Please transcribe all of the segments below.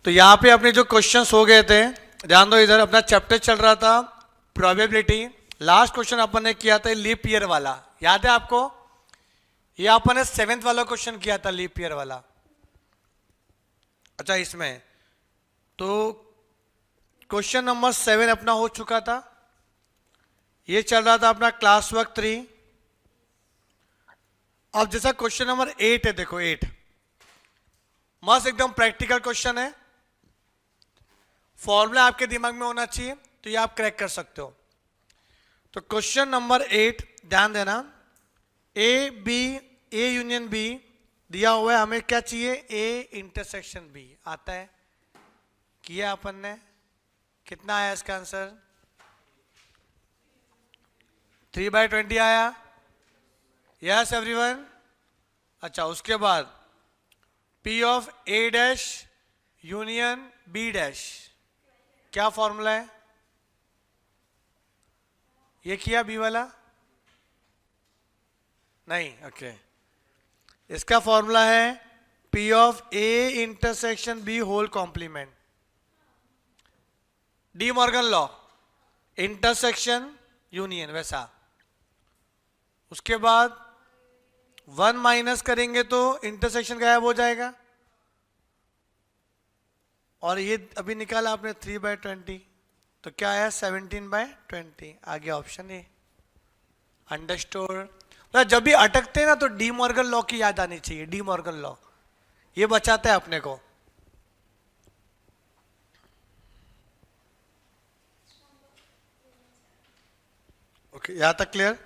तो यहाँ पे अपने जो क्वेश्चंस हो गए थे, ध्यान दो, इधर अपना चैप्टर चल रहा था प्रोबेबिलिटी। लास्ट क्वेश्चन अपन ने किया था लीप ईयर वाला, याद है आपको? ये अपन ने 7th वाला क्वेश्चन किया था लीप ईयर वाला। अच्छा, इसमें तो क्वेश्चन नंबर 7 अपना हो चुका था। ये चल रहा था अपना क्लास वर्क 3। अब जैसा क्वेश्चन नंबर 8 है, देखो 8 मस्त एकदम प्रैक्टिकल क्वेश्चन है, फॉर्मूला आपके दिमाग में होना चाहिए, तो ये आप क्रैक कर सकते हो। तो क्वेश्चन नंबर 8 ध्यान देना, ए यूनियन बी दिया हुआ है, हमें क्या चाहिए? A intersection B. आता है, किया अपन ने, कितना आया इसका आंसर? 3/20 आया। Yes everyone. अच्छा, उसके बाद P of A dash union B dash, क्या फॉर्मूला है? ये किया बी वाला? नहीं, ओके। इसका फॉर्मूला है P of A intersection B whole complement, De Morgan law, intersection union वैसा। उसके बाद 1 माइनस करेंगे तो इंटरसेक्शन गायब हो जाएगा, और ये अभी निकाला आपने 3/20, तो क्या आया? 17/20 आ गया ऑप्शन ए। अंडरस्टूड? जब भी अटकते हैं ना तो डी मॉर्गन लॉ की याद आनी चाहिए, डी मॉर्गन लॉ, ये बचाता है अपने को। ओके, यहां तक क्लियर?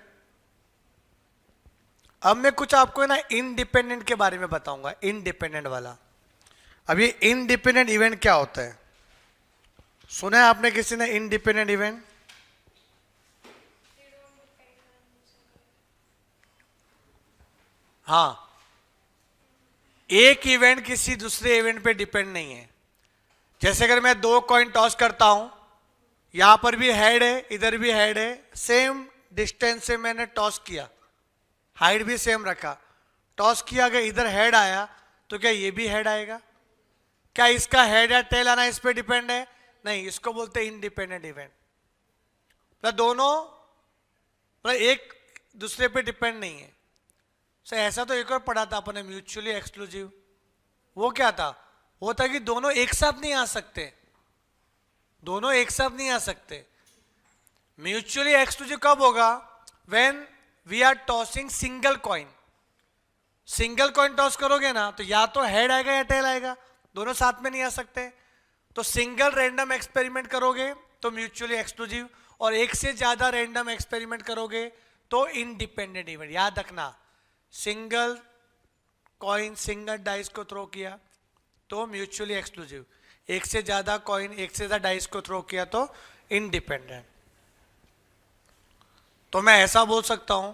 अब मैं कुछ आपको ना इंडिपेंडेंट के बारे में बताऊंगा, इंडिपेंडेंट वाला। अब ये इंडिपेंडेंट इवेंट क्या होता है, सुना है आपने किसी ने इंडिपेंडेंट इवेंट? हाँ, एक इवेंट किसी दूसरे इवेंट पे डिपेंड नहीं है। जैसे अगर मैं 2 कॉइन टॉस करता हूं, यहां पर भी हेड है, इधर भी हेड है, सेम डिस्टेंस से मैंने टॉस किया, हाइट भी सेम रखा, टॉस किया, अगर इधर हेड आया तो क्या ये भी हेड आएगा? क्या इसका हेड या टेल आना इस पे डिपेंड है? नहीं, इसको बोलते हैं इंडिपेंडेंट इवेंट। मतलब दोनों एक दूसरे पे डिपेंड नहीं है। सर ऐसा तो एक और पढ़ा था अपने, म्यूचुअली एक्सक्लूसिव। वो क्या था? वो था कि दोनों एक साथ नहीं आ सकते, दोनों एक साथ नहीं आ सकते। म्यूचुअली एक्सक्लूसिव कब होगा? When we are tossing single coin. Single coin toss करोगे ना तो या तो हेड आएगा या टेल आएगा, दोनों साथ में नहीं आ सकते। तो सिंगल रैंडम एक्सपेरिमेंट करोगे तो म्यूचुअली एक्सक्लूसिव, और एक से ज्यादा रैंडम एक्सपेरिमेंट करोगे तो इंडिपेंडेंट इवेंट। याद रखना, सिंगल कॉइन सिंगल डाइस को थ्रो किया तो म्यूचुअली एक्सक्लूसिव, एक से ज्यादा कॉइन एक से ज्यादा डाइस को थ्रो किया तो इंडिपेंडेंट। तो मैं ऐसा बोल सकता हूं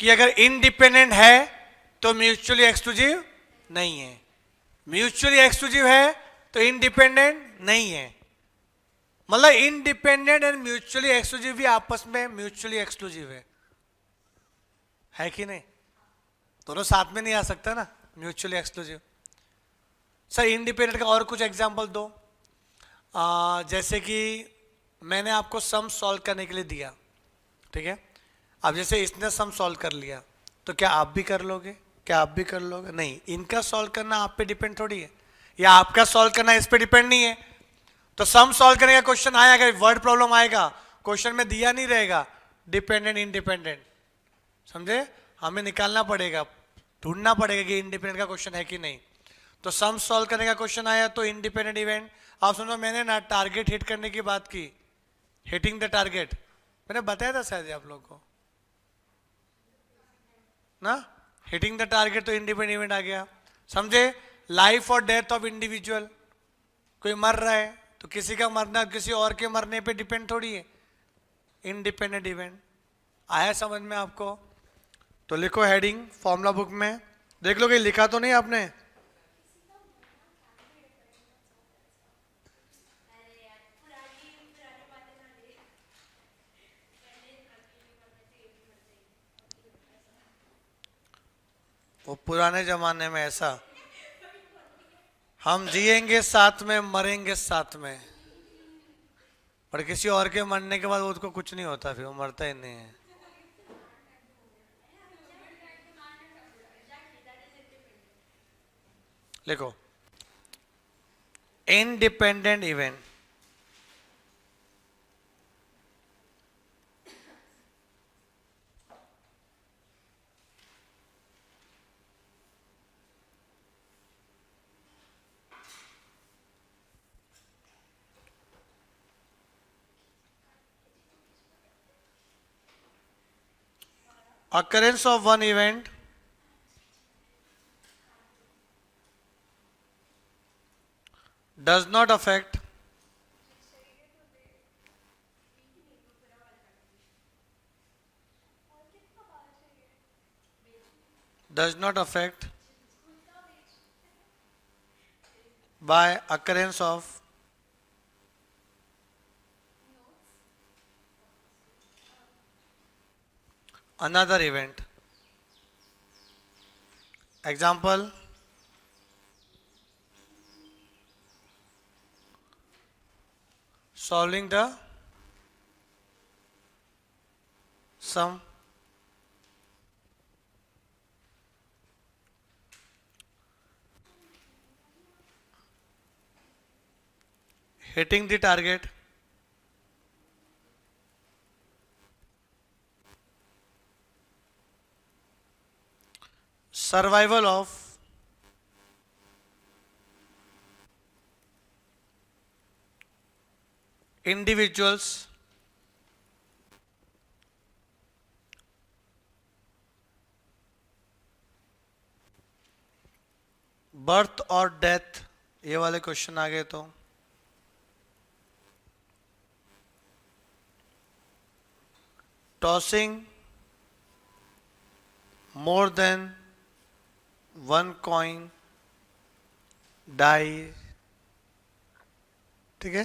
कि अगर इंडिपेंडेंट है तो म्यूचुअली एक्सक्लूसिव नहीं है, म्यूचुअली एक्सक्लूसिव है तो इंडिपेंडेंट नहीं है। मतलब इंडिपेंडेंट एंड म्यूचुअली एक्सक्लूसिव भी आपस में म्यूचुअली एक्सक्लूसिव है कि नहीं? दोनों साथ में नहीं आ सकता ना, म्यूचुअली एक्सक्लूसिव। सर इंडिपेंडेंट का और कुछ एग्जांपल दो। जैसे कि मैंने आपको सम सॉल्व करने के लिए दिया, ठीक है? अब जैसे इसने सम सॉल्व कर लिया तो क्या आप भी कर लोगे? क्या आप भी कर लोगे? नहीं, इनका सॉल्व करना आप पे डिपेंड थोड़ी है, या आपका सॉल्व करना इस पे डिपेंड नहीं है। तो सम सॉल्व करने का क्वेश्चन आया, अगर वर्ड प्रॉब्लम आएगा, क्वेश्चन में दिया नहीं रहेगा डिपेंडेंट इंडिपेंडेंट, समझे? हमें निकालना पड़ेगा, ढूंढना पड़ेगा कि इंडिपेंडेंट का क्वेश्चन है कि नहीं। तो सम सॉल्व करने का क्वेश्चन आया तो इंडिपेंडेंट इवेंट। आप समझो, मैंने ना टारगेट हिट करने की बात की, हिटिंग द टारगेट, मैंने बताया था शायद आप लोगों को ना, हिटिंग द टारगेट तो इंडिपेंडेंट इवेंट आ गया, समझे? लाइफ और डेथ ऑफ इंडिविजुअल, कोई मर रहा है तो किसी का मरना किसी और के मरने पे डिपेंड थोड़ी है, इंडिपेंडेंट इवेंट। आया समझ में आपको? तो लिखो हेडिंग फॉर्मूला बुक में, देख लो कि लिखा तो नहीं आपने। वो पुराने जमाने में ऐसा, हम जिएंगे साथ में, मरेंगे साथ में, पर किसी और के मरने के बाद उसको कुछ नहीं होता, फिर वो मरता ही नहीं है। लिखो, independent event, occurrence of one event does not affect by occurrence of another event. Example, solving the sum, hitting the target, survival of individuals birth और डेथ, ये वाले क्वेश्चन आ गए तो tossing more than one coin die, ठीक है,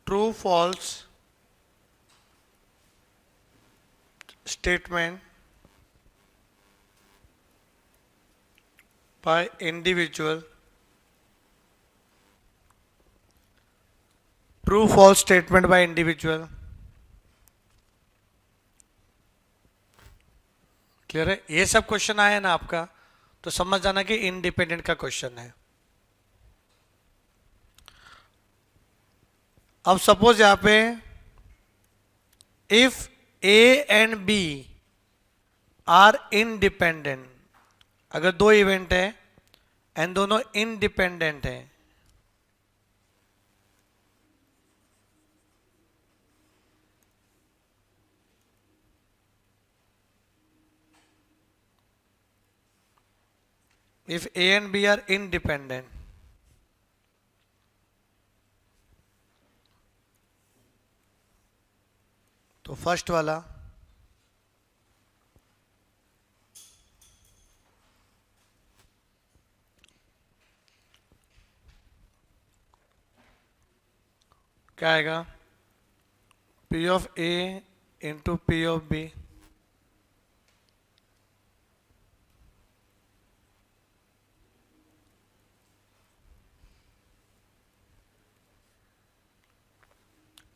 true false statement by individual, true false statement by individual, clear है? ये सब क्वेश्चन आया ना आपका, तो समझ जाना कि इंडिपेंडेंट का क्वेश्चन है। अब सपोज यहां पे if A and B are independent, अगर दो इवेंट है एंड दोनों इंडिपेंडेंट है, if A and B are independent, तो फर्स्ट वाला क्या आएगा, P of A into P of B,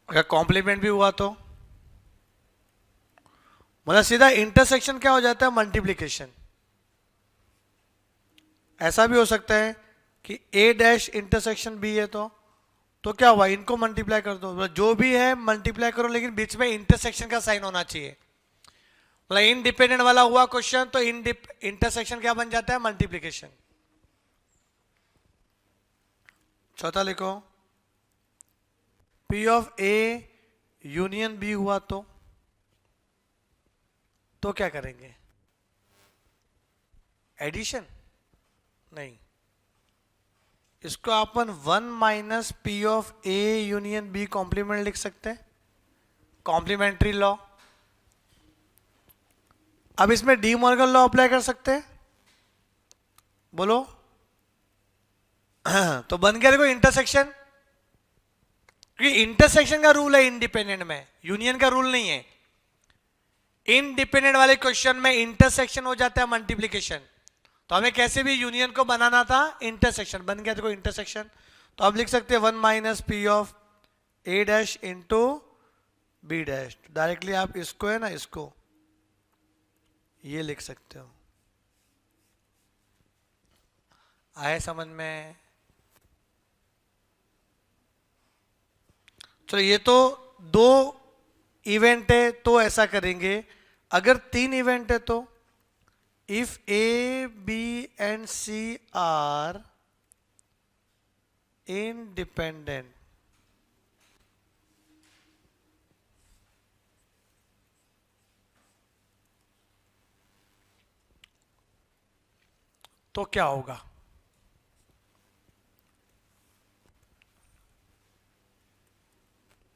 अगर कॉम्प्लीमेंट भी हुआ तो मतलब सीधा इंटरसेक्शन क्या हो जाता है, मल्टीप्लीकेशन। ऐसा भी हो सकता है कि A डैश इंटरसेक्शन B है तो क्या हुआ, इनको मल्टीप्लाई कर दो, जो भी है मल्टीप्लाई करो, लेकिन बीच में इंटरसेक्शन का साइन होना चाहिए। मतलब इंडिपेंडेंट वाला हुआ क्वेश्चन तो इंटरसेक्शन क्या बन जाता है, मल्टीप्लीकेशन। चौथा लिखो, P of A union B हुआ तो क्या करेंगे, एडिशन नहीं, इसको अपन 1 minus P of A union B complement लिख सकते हैं, कॉम्प्लीमेंट्री लॉ। अब इसमें डी मॉर्गन लॉ अप्लाई कर सकते हैं, बोलो तो बन गया देखो इंटरसेक्शन, क्योंकि इंटरसेक्शन का रूल है इंडिपेंडेंट में, यूनियन का रूल नहीं है। इंडिपेंडेंट वाले क्वेश्चन में इंटरसेक्शन हो जाता है मल्टीप्लीकेशन, तो हमें कैसे भी यूनियन को बनाना था, इंटरसेक्शन बन गया, देखो इंटरसेक्शन। तो आप लिख सकते हैं 1 minus P of A dash into B dash. Directly आप इसको है ना, इसको ये लिख सकते हो। आए समझ में? चलो ये तो 2 इवेंट है तो ऐसा करेंगे। अगर 3 इवेंट है तो if A B and C are independent, तो क्या होगा?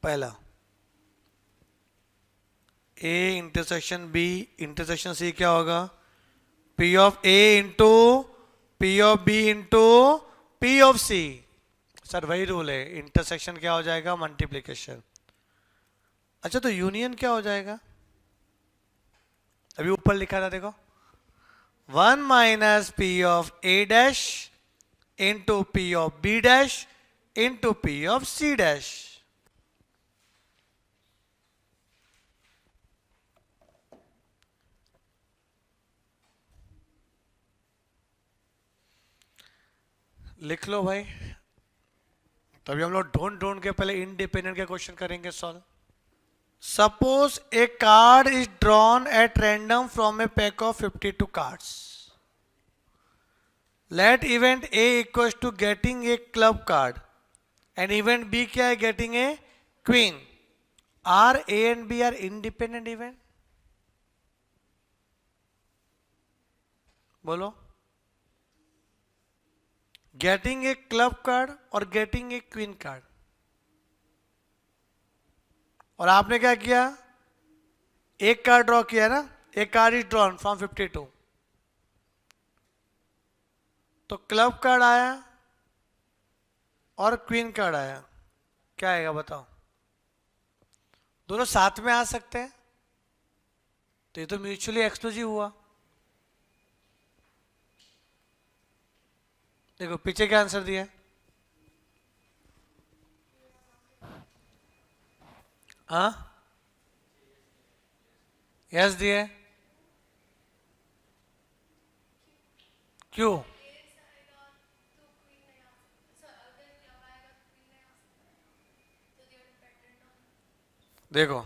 पहला A intersection B intersection C क्या होगा? P of A into P of B into P of C. Sir वही रूल है, इंटरसेक्शन क्या हो जाएगा? मल्टीप्लीकेशन। अच्छा तो यूनियन क्या हो जाएगा? अभी ऊपर लिखा था देखो, 1 minus P of A dash into P of B dash into P of C dash. लिख लो भाई। तभी हम लोग ढूंढ ढूंढ के पहले इंडिपेंडेंट के क्वेश्चन करेंगे solve. Suppose a card is drawn at random from a pack of 52 cards. Let event A equal to getting a club card and event B क्या है? Getting a queen. Are A and B are independent event? बोलो। Getting a club card और getting a queen card, और आपने क्या किया? एक card draw किया ना, एक कार्ड इज ड्रॉन फ्रॉम 52, तो क्लब कार्ड आया और क्वीन कार्ड आया, क्या आएगा बताओ? दोनों साथ में आ सकते हैं, तो ये तो म्यूचुअली एक्सक्लूसिव हुआ। देखो पीछे क्या आंसर दिया? हाँ यस दिए। क्यों? देखो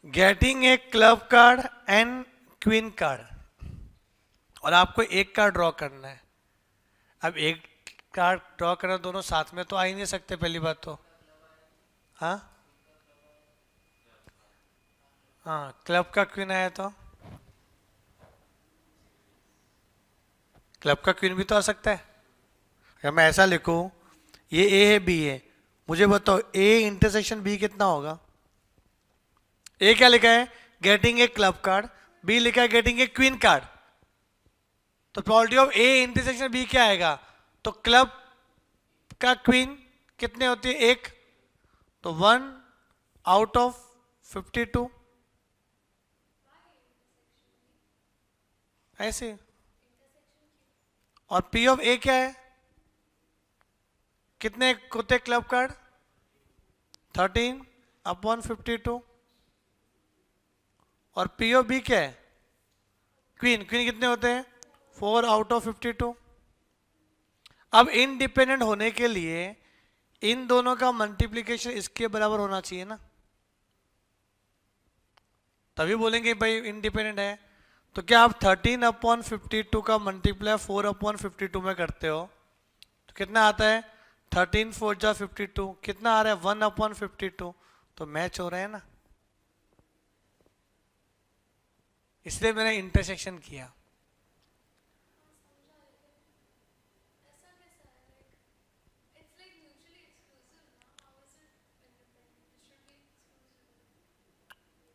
getting a club card and queen card, और आपको एक कार्ड ड्रॉ करना है। अब एक कार्ड ड्रॉ करना, दोनों साथ में तो आ ही नहीं सकते पहली बात तो। हाँ हाँ, क्लब का क्वीन आया तो क्लब का क्वीन भी तो आ सकता है। अगर मैं ऐसा लिखूं, ये ए है बी है, मुझे बताओ ए इंटरसेक्शन बी कितना होगा? ए क्या लिखा है? Getting a club card. B लिखा है गेटिंग ए क्वीन कार्ड। तो probability of A intersection B क्या आएगा? तो क्लब का क्वीन कितने होती है? एक, तो 1 आउट ऑफ 52, ऐसे। और पी ऑफ ए क्या है? कितने होते क्लब कार्ड? 13 अपॉन 52। और पी ऑफ बी क्या है? क्वीन। क्वीन कितने होते हैं? 4 आउट ऑफ 52। अब इंडिपेंडेंट होने के लिए इन दोनों का मल्टीप्लीकेशन इसके बराबर होना चाहिए ना, तभी बोलेंगे भाई इंडिपेंडेंट है। तो क्या आप 13 अपॉन 52 का मल्टीप्लाई 4 अपॉन 52 में करते हो तो कितना आता है? 13 4 जा 52, कितना आ रहा है? 1 अपॉन 52। तो मैच हो रहा है ना, इसलिए मैंने इंटरसेक्शन किया।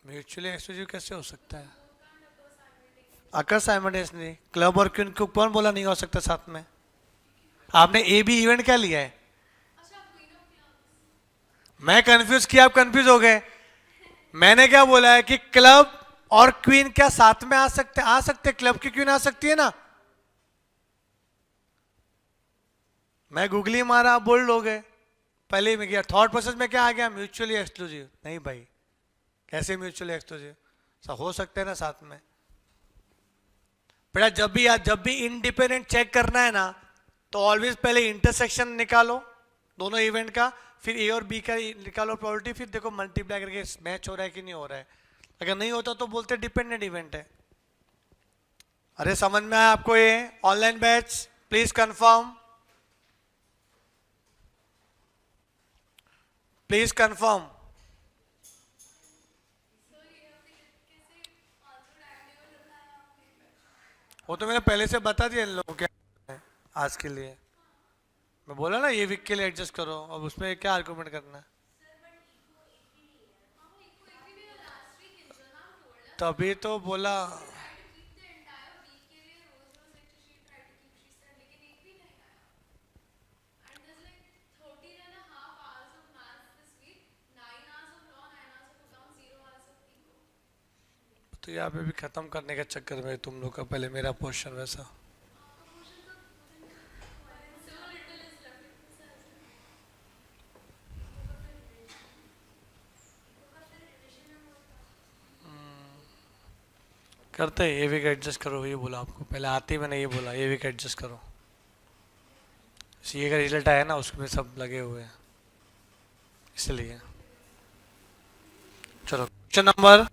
म्यूचुअली एक्सक्लूसिव कैसे हो सकता है? अकर साइमल्टेनियसली क्लब और क्वीन को कौन बोला नहीं हो सकता साथ में? आपने ए बी इवेंट क्या लिया है? मैं कंफ्यूज किया, आप कंफ्यूज हो गए। मैंने क्या बोला है कि क्लब और क्वीन क्या साथ में आ सकते क्लब की क्वीन आ सकती है ना। मैं गूगली मारा, आप बोल लोगे, पहले ही में गया थॉट प्रोसेस में क्या आ गया, म्यूचुअली एक्सक्लूसिव। नहीं भाई, कैसे म्यूचुअली एक्सक्लूसिव, हो सकते हैं ना साथ में। बेटा जब भी इंडिपेंडेंट चेक करना है ना, तो ऑलवेज पहले इंटरसेक्शन निकालो दोनों इवेंट का, फिर ए और बी का निकालो प्रोबेबिलिटी, फिर देखो मल्टीप्लाई करके मैच हो रहा है कि नहीं हो रहा है। अगर नहीं होता तो बोलते डिपेंडेंट इवेंट है। अरे समझ में आया आपको ये? Online batch please confirm, please confirm. वो तो मैंने पहले से बता दिया इन लोगों को क्या है आज के लिए। मैं बोला ना ये वीक के लिए एडजस्ट करो, अब उसमें क्या आर्गुमेंट करना है। तभी तो बोला। तो यहाँ पे भी खत्म करने के चक्कर में तुम लोग का पहले मेरा पोर्शन वैसा। करते हैं ये वीक एडजस्ट करो, ये बोला आपको पहले आते ही मैंने ये बोला ये वीक एडजस्ट करो। सीए का रिजल्ट आया ना, उसमें सब लगे हुए हैं इसलिए। चलो क्वेश्चन नंबर,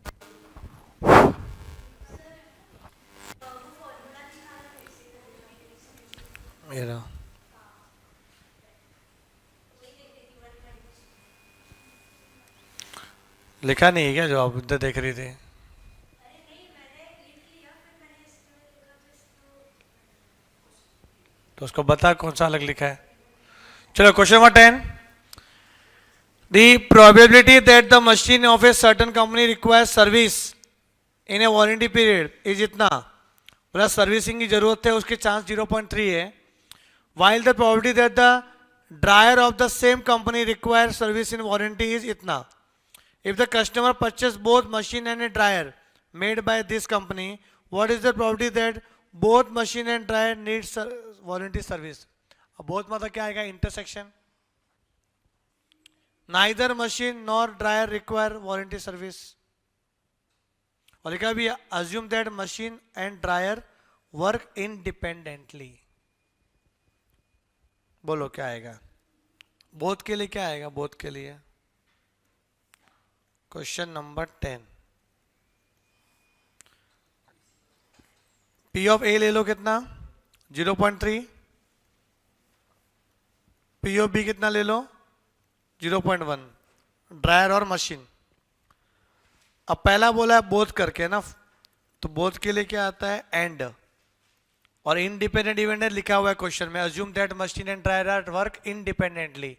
मेरा लिखा नहीं है क्या जो आप उधर देख रही थी? तो उसको बता कौन सा अलग लिखा है। चलो question number 10, the probability that the machine of a certain company requires service in a warranty period is इतना, बोला सर्विसिंग की जरूरत है उसके चांस 0.3 है, while the probability that the dryer of the same company requires service in warranty is इतना। If the customer purchase both machine and a dryer made by this company, what is the probability that both machine and dryer need warranty service? अब both मतलब क्या आएगा, intersection. Neither machine nor dryer require warranty service। और लिखा भी assume that machine and dryer work independently। बोलो क्या आएगा, बोथ के लिए क्या आएगा, बोथ के लिए। क्वेश्चन नंबर 10, P ऑफ ए ले लो कितना 0.3, P ऑफ बी कितना ले लो 0.1, ड्रायर और मशीन। अब पहला बोला है बोथ करके ना, तो बोथ के लिए क्या आता है एंड, और इंडिपेंडेंट इवेंट लिखा हुआ है क्वेश्चन में, assume that machine and dryer are work independently.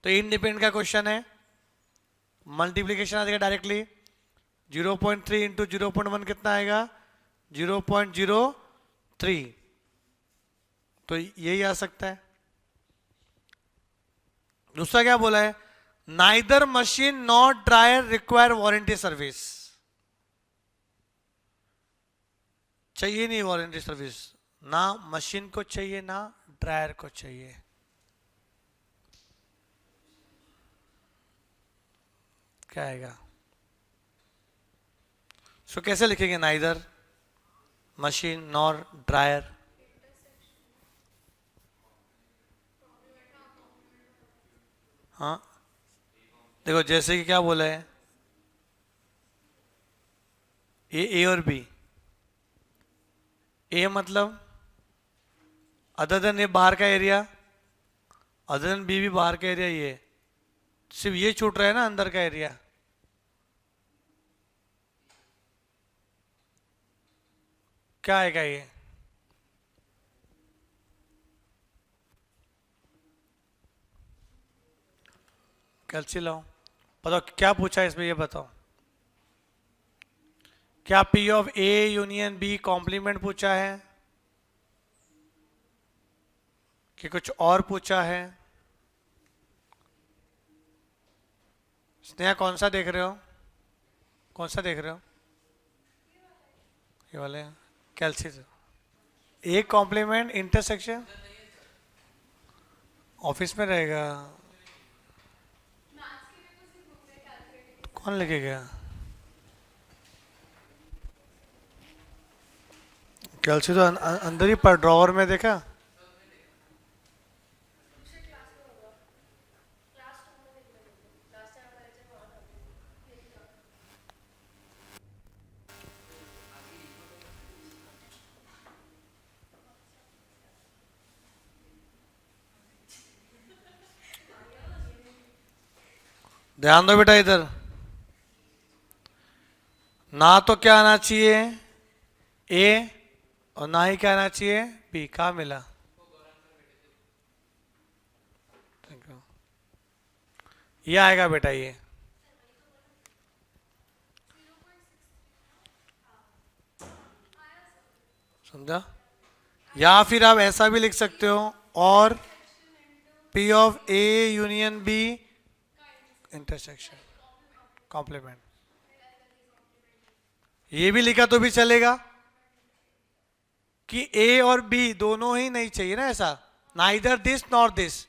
तो इंडिपेंडेंट का क्वेश्चन है, मल्टीप्लीकेशन आ जाएगा डायरेक्टली, 0.3 इंटू 0.1 कितना आएगा 0.03, तो यही आ सकता है। दूसरा क्या बोला है, neither machine not dryer require warranty service, चाहिए नहीं वारंटी सर्विस, ना मशीन को चाहिए ना ड्रायर को चाहिए। क्या आएगा, सो कैसे लिखेंगे, नाइदर मशीन नॉर ड्रायर। हाँ देखो जैसे कि क्या बोला है, ए और बी, ए मतलब अदर देन ये बाहर का एरिया, अदर देन बी भी बाहर का एरिया, ये सिर्फ ये छूट रहा है ना अंदर का एरिया। क्या आएगा ये, कैलसी लाओ, बताओ क्या पूछा है इसमें, ये बताओ। क्या P of A union B complement पूछा है कि कुछ और पूछा है? स्नेहा कौन सा देख रहे हो, कौन सा देख रहे हो? ये वाले कैल्सी ए कॉम्प्लीमेंट इंटरसेक्शन ऑफिस में रहेगा तो कौन लेके गया? कैल्सी तो अंदर ही पर ड्रॉवर में देखा। ध्यान दो बेटा इधर, ना तो क्या आना चाहिए ए और ना ही क्या आना चाहिए बी। कहाँ मिला? ये आएगा बेटा ये। समझा? या फिर आप ऐसा भी लिख सकते हो और P of A union B intersection complement. ये भी लिखा तो भी चलेगा कि A और B दोनों ही नहीं चाहिए ना, ऐसा नाइदर दिस नॉर दिस।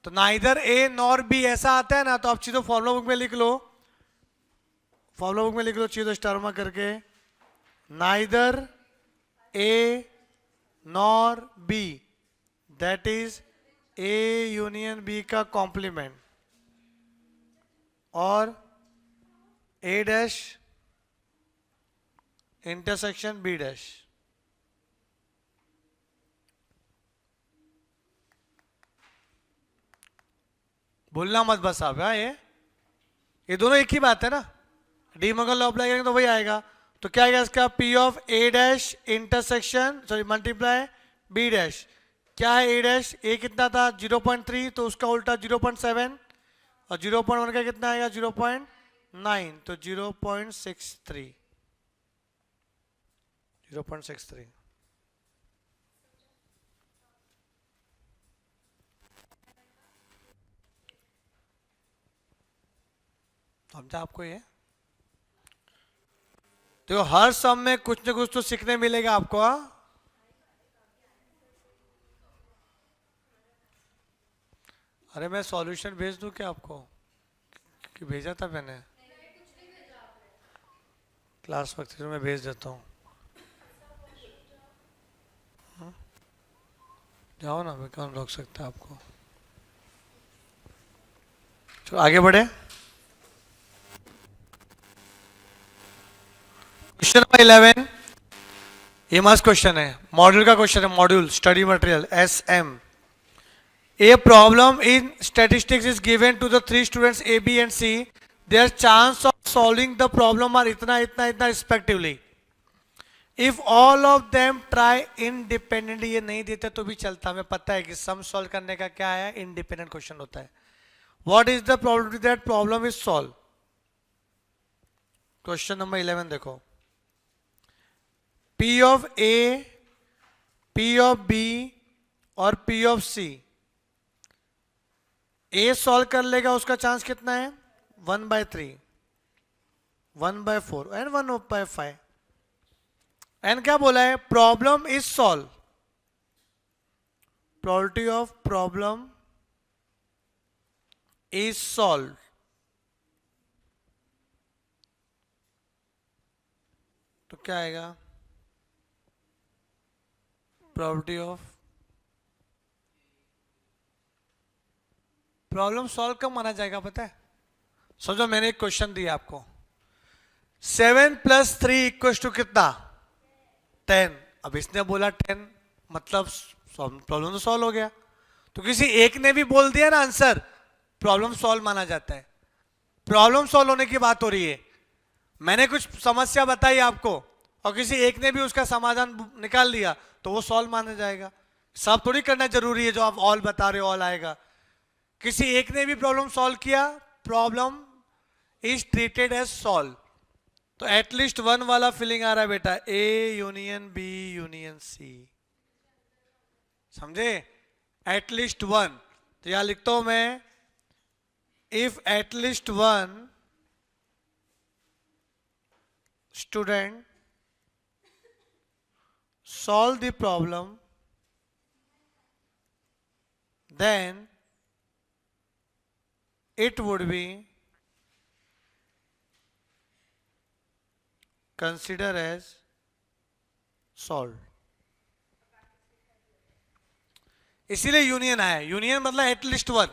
तो नाइदर A नॉर B ऐसा आता है ना, तो आप चीजों फॉर्मुला बुक में लिख लो, फॉर्मुला बुक में लिख लो चीजों स्टार में करके, neither A nor B that is A union B का कॉम्प्लीमेंट और A dash intersection B dash. भूलना मत बस आप। हाँ, ये दोनों एक ही बात है ना। डी मॉर्गन लॉ अप्लाई करेंगे तो वही आएगा। तो क्या आएगा इसका? P of A dash intersection sorry multiply B dash. क्या है A डैश? A कितना था 0.3, तो उसका उल्टा 0.7 और 0.1 का कितना आएगा 0.9, तो 0.63 0.63। समझा आपको ये? तो हर सम में कुछ ना कुछ तो सीखने मिलेगा आपको। अरे मैं सॉल्यूशन भेज दूं क्या आपको कि भेजा था मैंने? क्लास वक्त में भेज देता हूँ। जाओ ना, मैं कौन रोक सकता है आपको। चलो आगे बढ़े। क्वेश्चन नंबर 11 ये मस्त क्वेश्चन है, मॉड्यूल का क्वेश्चन है, module study material SM। A problem in statistics is given to the 3 students A, B and C. Their chance of solving the problem are इतना इतना इतना respectively. If all of them try independently, ये नहीं देते तो भी चलता, हमें पता है कि सम सॉल्व करने का क्या है, इंडिपेंडेंट क्वेश्चन होता है। What is the probability that problem is solved? Question number 11 देखो, P of A, P of B और P of C। A solve कर लेगा, उसका चांस कितना है 1/3, 1/4 एंड 1/5। एंड क्या बोला है? Problem is solve, probability of problem is solve. तो क्या आएगा? प्रोबेबिलिटी ऑफ प्रॉब्लम सॉल्व कब माना जाएगा पता है? समझो मैंने एक क्वेश्चन दिया आपको, 7 + 3 = कितना 10। अब इसने बोला 10, मतलब प्रॉब्लम तो सॉल्व हो गया। तो किसी एक ने भी बोल दिया ना आंसर, प्रॉब्लम सॉल्व माना जाता है। प्रॉब्लम सॉल्व होने की बात हो रही है। मैंने कुछ समस्या बताई आपको और किसी एक ने भी उसका समाधान निकाल दिया तो वो सॉल्व माना जाएगा। सब थोड़ी करना जरूरी है जो आप ऑल बता रहे हो ऑल आएगा। किसी एक ने भी प्रॉब्लम सॉल्व किया, problem is treated as solve. तो एटलीस्ट 1 वाला फीलिंग आ रहा है बेटा, A union B union C। समझे? एटलीस्ट 1। तो यहां लिखता हूं मैं, if at least 1 student solve the problem, then it would be considered as solved. इसीलिए यूनियन है. यूनियन मतलब एटलीस्ट वन.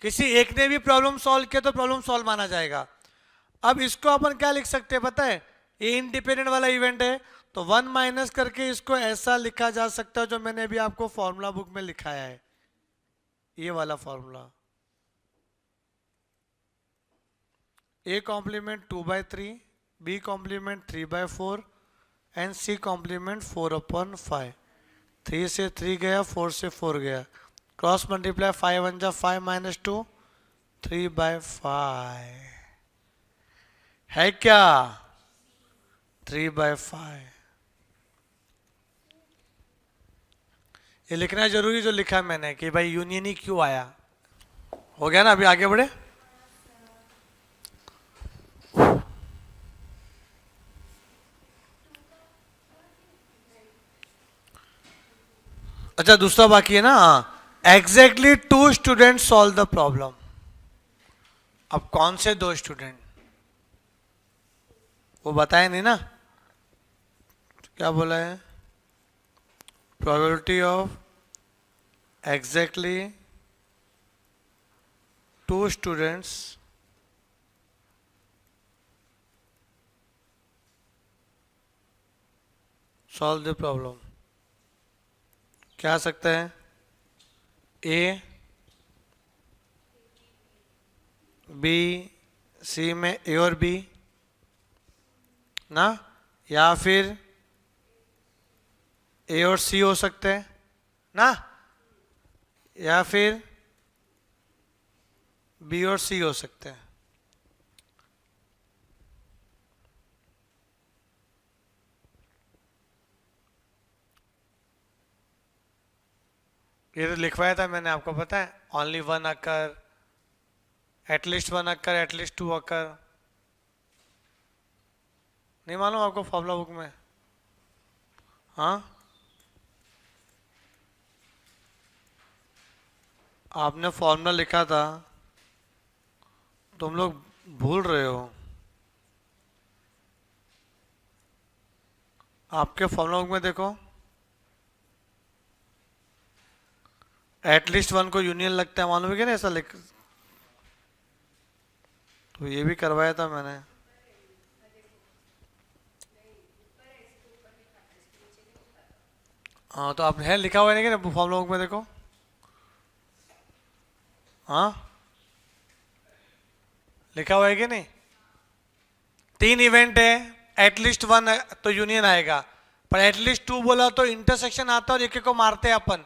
किसी एक ने भी प्रॉब्लम सॉल्व किया तो प्रॉब्लम सॉल्व माना जाएगा. अब इसको अपन क्या लिख सकते हैं पता है? ये इंडिपेंडेंट वाला इवेंट है तो वन माइनस करके इसको ऐसा लिखा जा सकता है जो मैंने अभी आपको फॉर्मूला बुक में लिखाया है, ये वाला formula. A complement 2/3, B complement 3/4 and C complement 4/5. 3 से 3 गया, 4 से 4 गया. क्रॉस मल्टीप्लाई 5 1 जा 5 माइनस 2 3/5 है क्या? 3/5. ये लिखना जरूरी जो लिखा मैंने कि भाई यूनियन ही क्यों आया. हो गया ना? अभी आगे बढ़े. अच्छा दूसरा बाकी है ना. Exactly 2 student solve the problem. अब कौन से 2 स्टूडेंट वो बताए नहीं ना. क्या बोला है? Probability of exactly 2 students solve the problem. क्या आ सकता है? ए, बी, सी में ए और बी ना, या फिर ए और सी हो सकते हैं ना, या फिर बी और सी हो सकते हैं. ये तो लिखवाया था मैंने, आपको पता है. ओनली वन अकर, एटलीस्ट वन अकर, एटलीस्ट 2 अकर. नहीं मालूम आपको फॉर्मूला बुक में? हाँ, आपने फॉर्मूला लिखा था, तुम लोग भूल रहे हो. आपके फॉर्मूला बुक में देखो, एटलीस्ट वन को यूनियन लगता है, मालूम है क्या? ना ऐसा लिख, तो ये भी करवाया था मैंने. हाँ तो आप है लिखा हुआ है नहीं क्या फॉर्मूला बुक में? देखो. हाँ लिखा हुआ है कि नहीं? 3 इवेंट है, एटलीस्ट वन तो यूनियन आएगा, पर एटलीस्ट 2 बोला तो इंटरसेक्शन आता है और एक एक को मारते हैं अपन.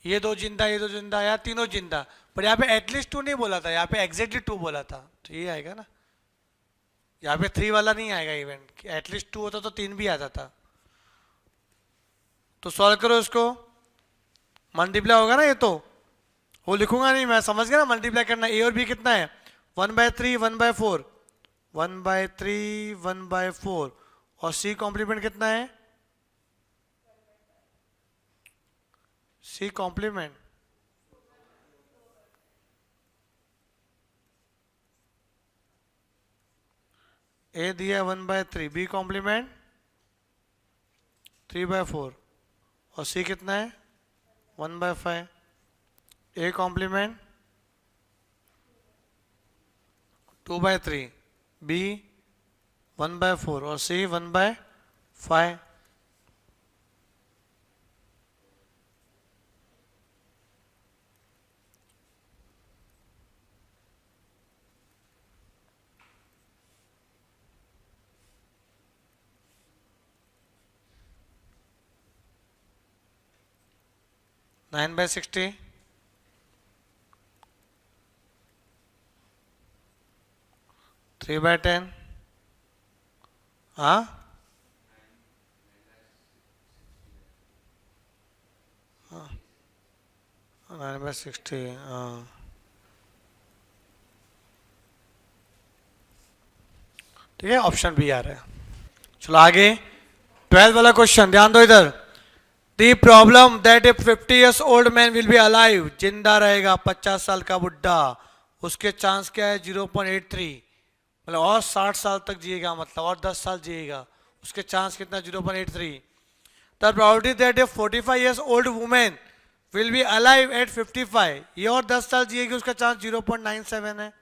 ये 2 जिंदा, ये 2 जिंदा, या तीनों जिंदा. पर यहाँ पे एटलीस्ट 2 नहीं बोला था, यहाँ पे एग्जैक्टली 2 बोला था, तो ये आएगा ना. यहाँ पे 3 वाला नहीं आएगा इवेंट. एटलीस्ट 2 होता तो 3 भी आ जाता. तो सॉल्व करो इसको. मल्टीप्लाई होगा ना, ये तो वो लिखूंगा नहीं मैं, समझ गया ना. मल्टीप्लाई करना. ए और बी कितना है? 1/3 1/4, 1/3 1/4. और सी कॉम्प्लीमेंट कितना है? सी कॉम्प्लीमेंट ए दिया 1/3, बी कॉम्प्लीमेंट 3/4 और सी कितना है? 1/5. ए कॉम्प्लीमेंट 2/3, बी 1/4 और सी 1/5. Nine by 60, 3/10. हाँ 9/60. हाँ ठीक है, ऑप्शन बी आ रहा है. चलो आगे. 12 वाला क्वेश्चन ध्यान दो इधर. The problem that a 50 years old man will be alive, जिंदा रहेगा 50 साल का बुढ़ा, उसके चांस क्या है 0.83, मतलब और 60 साल तक जिएगा, मतलब और 10 साल जिएगा, उसके चांस कितना 0.83. The probability that A 45 years old woman will be alive at 55, ये और 10 साल जिएगी, उसका चांस 0.97 है.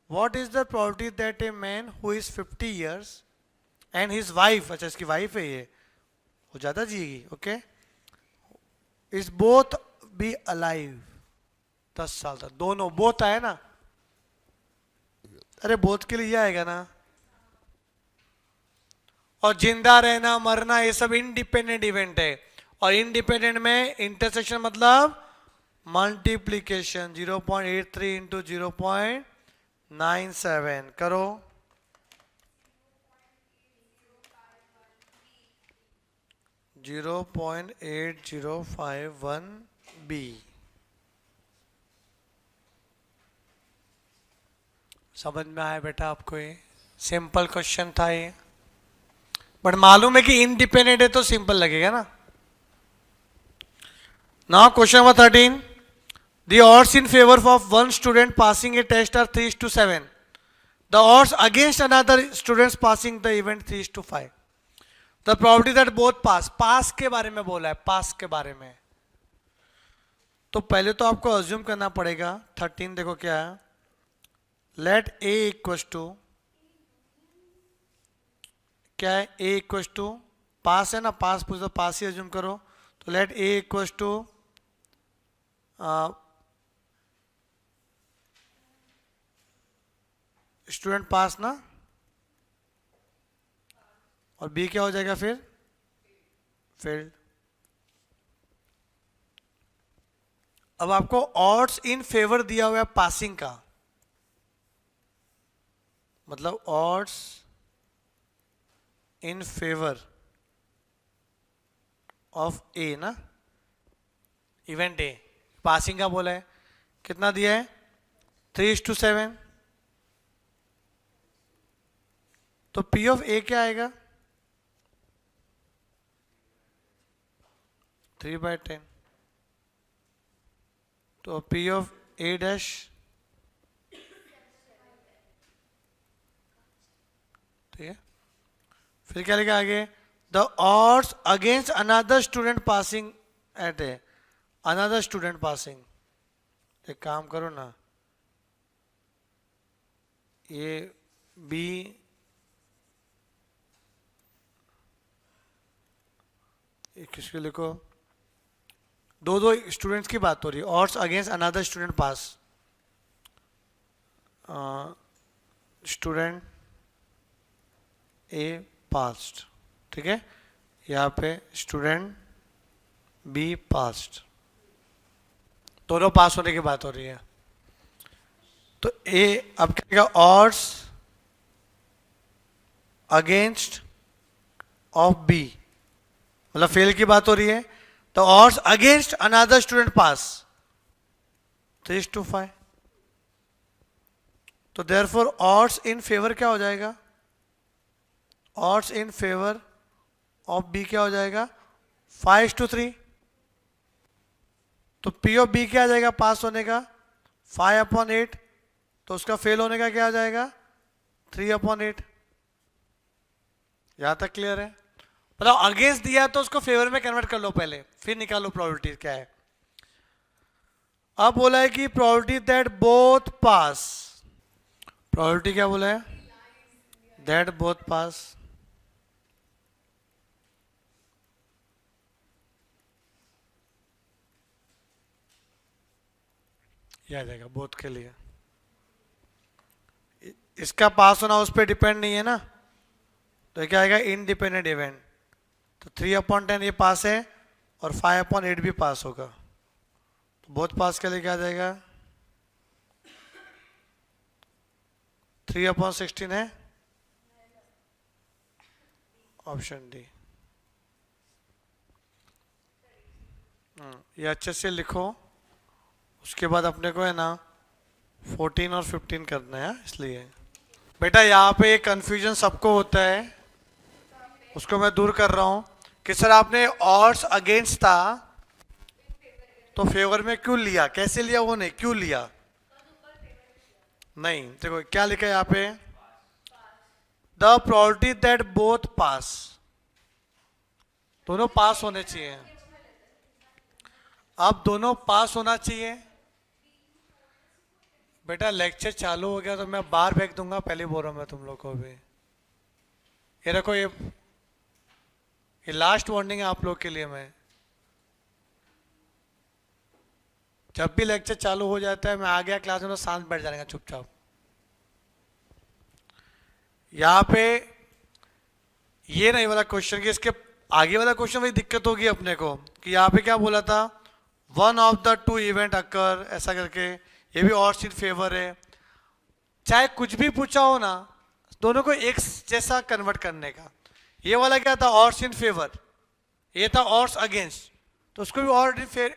What is the probability that a man who is 50 years and his wife, अच्छा इसकी वाइफ है ये, वो ज्यादा जिएगी, okay, is both be alive 10 साल तक, दोनों बोथ आए ना, अरे बोथ के लिए आएगा ना. और जिंदा रहना मरना ये सब इंडिपेंडेंट इवेंट है, और इंडिपेंडेंट में इंटरसेक्शन मतलब मल्टीप्लीकेशन 0.83 इंटू 0.97 करो. (0.8051) समझ में आया बेटा आपको? ये सिंपल क्वेश्चन था ये, बट मालूम है कि इंडिपेंडेंट है तो सिंपल लगेगा ना. Now question number 13. The odds in favor of one student passing a test are 3:7. The odds against another students passing the event 3:5. The probability that both pass. पास के बारे में बोला है, पास के बारे में. तो पहले तो आपको अज्यूम करना पड़ेगा. 13 देखो क्या है. Let A equals to, क्या है A equals to, पास है ना, पास पूछ दो, पास ही अज्यूम करो. तो let A equals to student पास ना, और बी क्या हो जाएगा फिर फेल्ड. अब आपको ऑड्स इन फेवर दिया हुआ है पासिंग का, मतलब ऑड्स इन फेवर ऑफ ए ना, इवेंट ए, पासिंग का बोला है, कितना दिया है 3:7. तो P ऑफ A क्या आएगा 3/10. तो P ऑफ A डैश ठीक है. फिर क्या लिखा आगे, the odds against another student passing at A, another student passing. एक काम करो ना, ये बी किसके लिखो, दो स्टूडेंट्स की बात हो रही है, ऑड्स अगेंस्ट अनदर स्टूडेंट पास, स्टूडेंट ए पास्ट, ठीक है. यहाँ पे स्टूडेंट बी पास्ट, दोनों पास होने की बात हो रही है. तो ए अब क्या, ऑड्स अगेंस्ट ऑफ बी, मतलब फेल की बात हो रही है. तो odds against another student pass 3:5. तो देयरफॉर ऑड्स इन फेवर क्या हो जाएगा, odds in favour of B क्या हो जाएगा 5:3. तो P ऑफ बी क्या आ जाएगा पास होने का 5/8. तो उसका फेल होने का क्या आ जाएगा 3/8. यहां तक क्लियर है? मतलब अगेंस्ट दिया तो उसको फेवर में कन्वर्ट कर लो पहले, फिर निकालो प्रोबेबिलिटी क्या है. अब बोला है कि probability that both pass, probability क्या बोला है दैट बोथ पास. यह आ जाएगा बोथ के लिए. इसका पास होना उस पर डिपेंड नहीं है ना, तो क्या आएगा इंडिपेंडेंट इवेंट. तो 3/10 ये पास है और 5/8 भी पास होगा. तो बोथ पास के लिए क्या आ जाएगा 3/16 है, ऑप्शन डी. ये अच्छे से लिखो, उसके बाद अपने को है ना 14 और 15 करना है. इसलिए बेटा यहाँ पे कंफ्यूजन सबको होता है उसको मैं दूर कर रहा हूं कि सर आपने ऑड्स अगेंस्ट था तो फेवर में क्यों लिया, कैसे लिया वो नहीं, क्यों लिया? नहीं, देखो क्या लिखा है यहाँ पे, द प्रोबेबिलिटी दैट बोथ पास, दोनों पास होने चाहिए। अब दोनों पास होना चाहिए। बेटा लेक्चर चालू हो गया तो मैं बाहर फेंक दूंगा, पहले बोल रहा हूं मैं तुम लोग को भी। ये रखो, ये लास्ट वार्निंग है आप लोग के लिए। मैं जब भी लेक्चर चालू हो जाता है मैं आ गया क्लास में तो शांत बैठ जाएगा चुपचाप। यहां पे ये नहीं वाला क्वेश्चन कि इसके आगे वाला क्वेश्चन वही दिक्कत होगी अपने को कि यहाँ पे क्या बोला था, one of the two event occur, ऐसा करके ये भी ऑड्स इन फेवर है। चाहे कुछ भी पूछा हो ना, दोनों को एक जैसा कन्वर्ट करने का। ये वाला क्या था, ऑड्स इन फेवर, ये था ऑड्स अगेंस्ट, तो उसको भी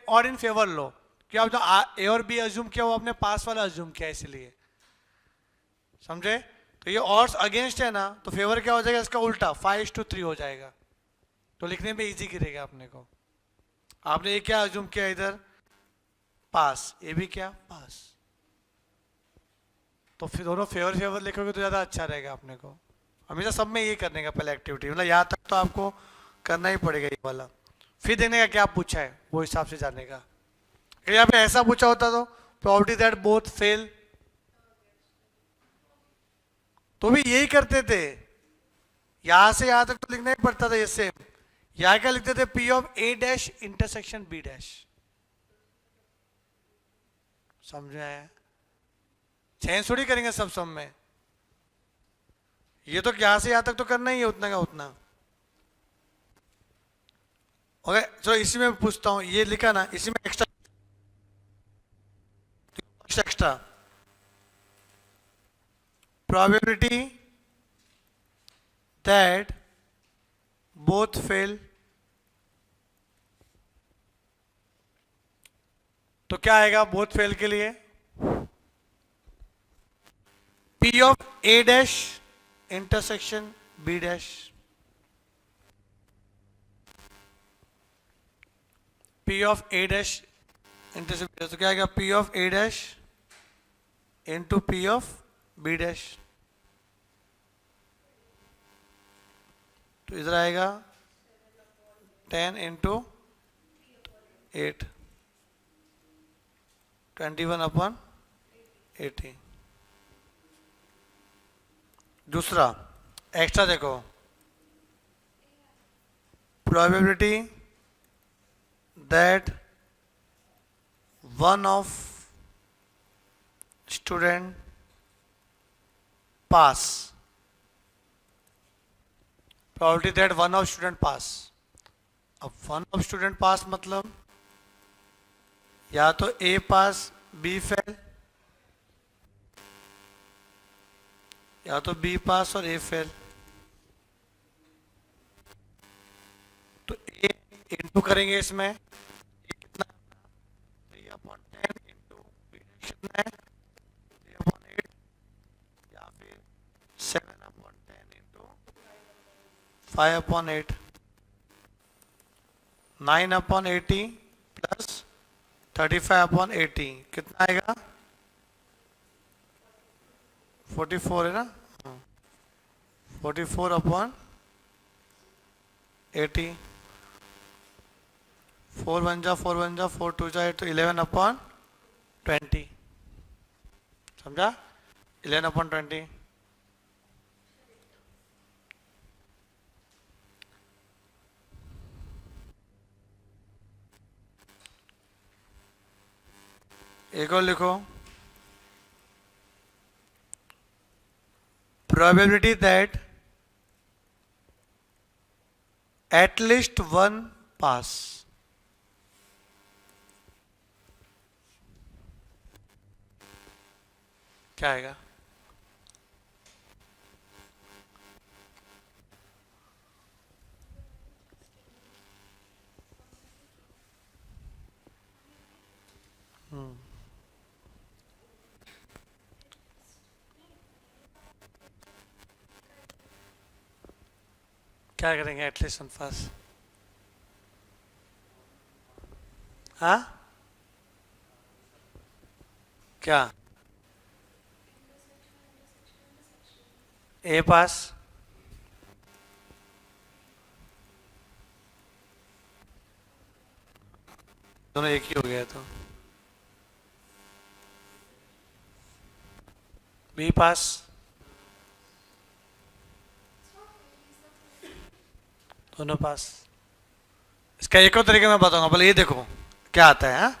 ऑड इन फेवर लो कि आप जो ए और बी अज्यूम किया वो आपने पास वाला अज्यूम किया, इसलिए समझे। तो ये ऑड्स अगेंस्ट है ना, तो फेवर क्या हो जाएगा, इसका उल्टा 5:3 हो जाएगा, तो लिखने में इजी गिरेगा अपने को। आपने ये क्या अज्यूम किया इधर, पास, ये भी क्या पास, तो फिर दोनों फेवर फेवर लिखोगे तो ज़्यादा अच्छा रहेगा अपने को। हमेशा सब में ये करने का पहले एक्टिविटी, मतलब यहाँ तक तो आपको करना ही पड़ेगा ये वाला, फिर देखने का क्या पूछा है वो हिसाब से जाने का। अगर यहाँ पे ऐसा पूछा होता तो प्रोबेबिलिटी दैट बोथ फेल, तो भी यही करते थे, यहां से यहां तक तो लिखना ही पड़ता था। ये सेम यहां क्या लिखते थे, P of A dash intersection B dash, समझ में आया? चेंज थोड़ी करेंगे सब में, ये तो यहां से यहां तक तो करना ही है उतना का उतना। ओके चलो इसी में पूछता हूं, ये लिखा ना, इसी में extra probability that both fail, तो क्या आएगा बोथ फेल के लिए, P of A dash intersection B dash, P of A dash intersection, तो क्या आएगा, P of A dash into P of B dash, तो इधर आएगा 10 इंटू 8, 21/80। दूसरा एक्स्ट्रा देखो, probability that one of student pass, probability that one of student पास। अब one of student पास मतलब या तो ए पास बी फेल, या तो बी पास और ए फेल, तो ए इंटू करेंगे इसमें, कितना 3/10 इंटू बी कितना है 3/8, या फिर 7/10 इंटू 5/8, 9/80 प्लस 35/80 कितना आएगा, 44 है ना, 44/80, 4 1 जा 4 1 जा 4 2 जा 8, तो 11/20, समझा, 11/20। एक और लिखो, probability that at least one pass, क्या आएगा, क्या करेंगे एटलीस्ट वन पास? हाँ क्या? ए पास दोनों एक ही हो गया तो बी पास दोनों पास। इसका एक और तरीका मैं बताऊंगा, पहले ये देखो क्या आता है। हाँ,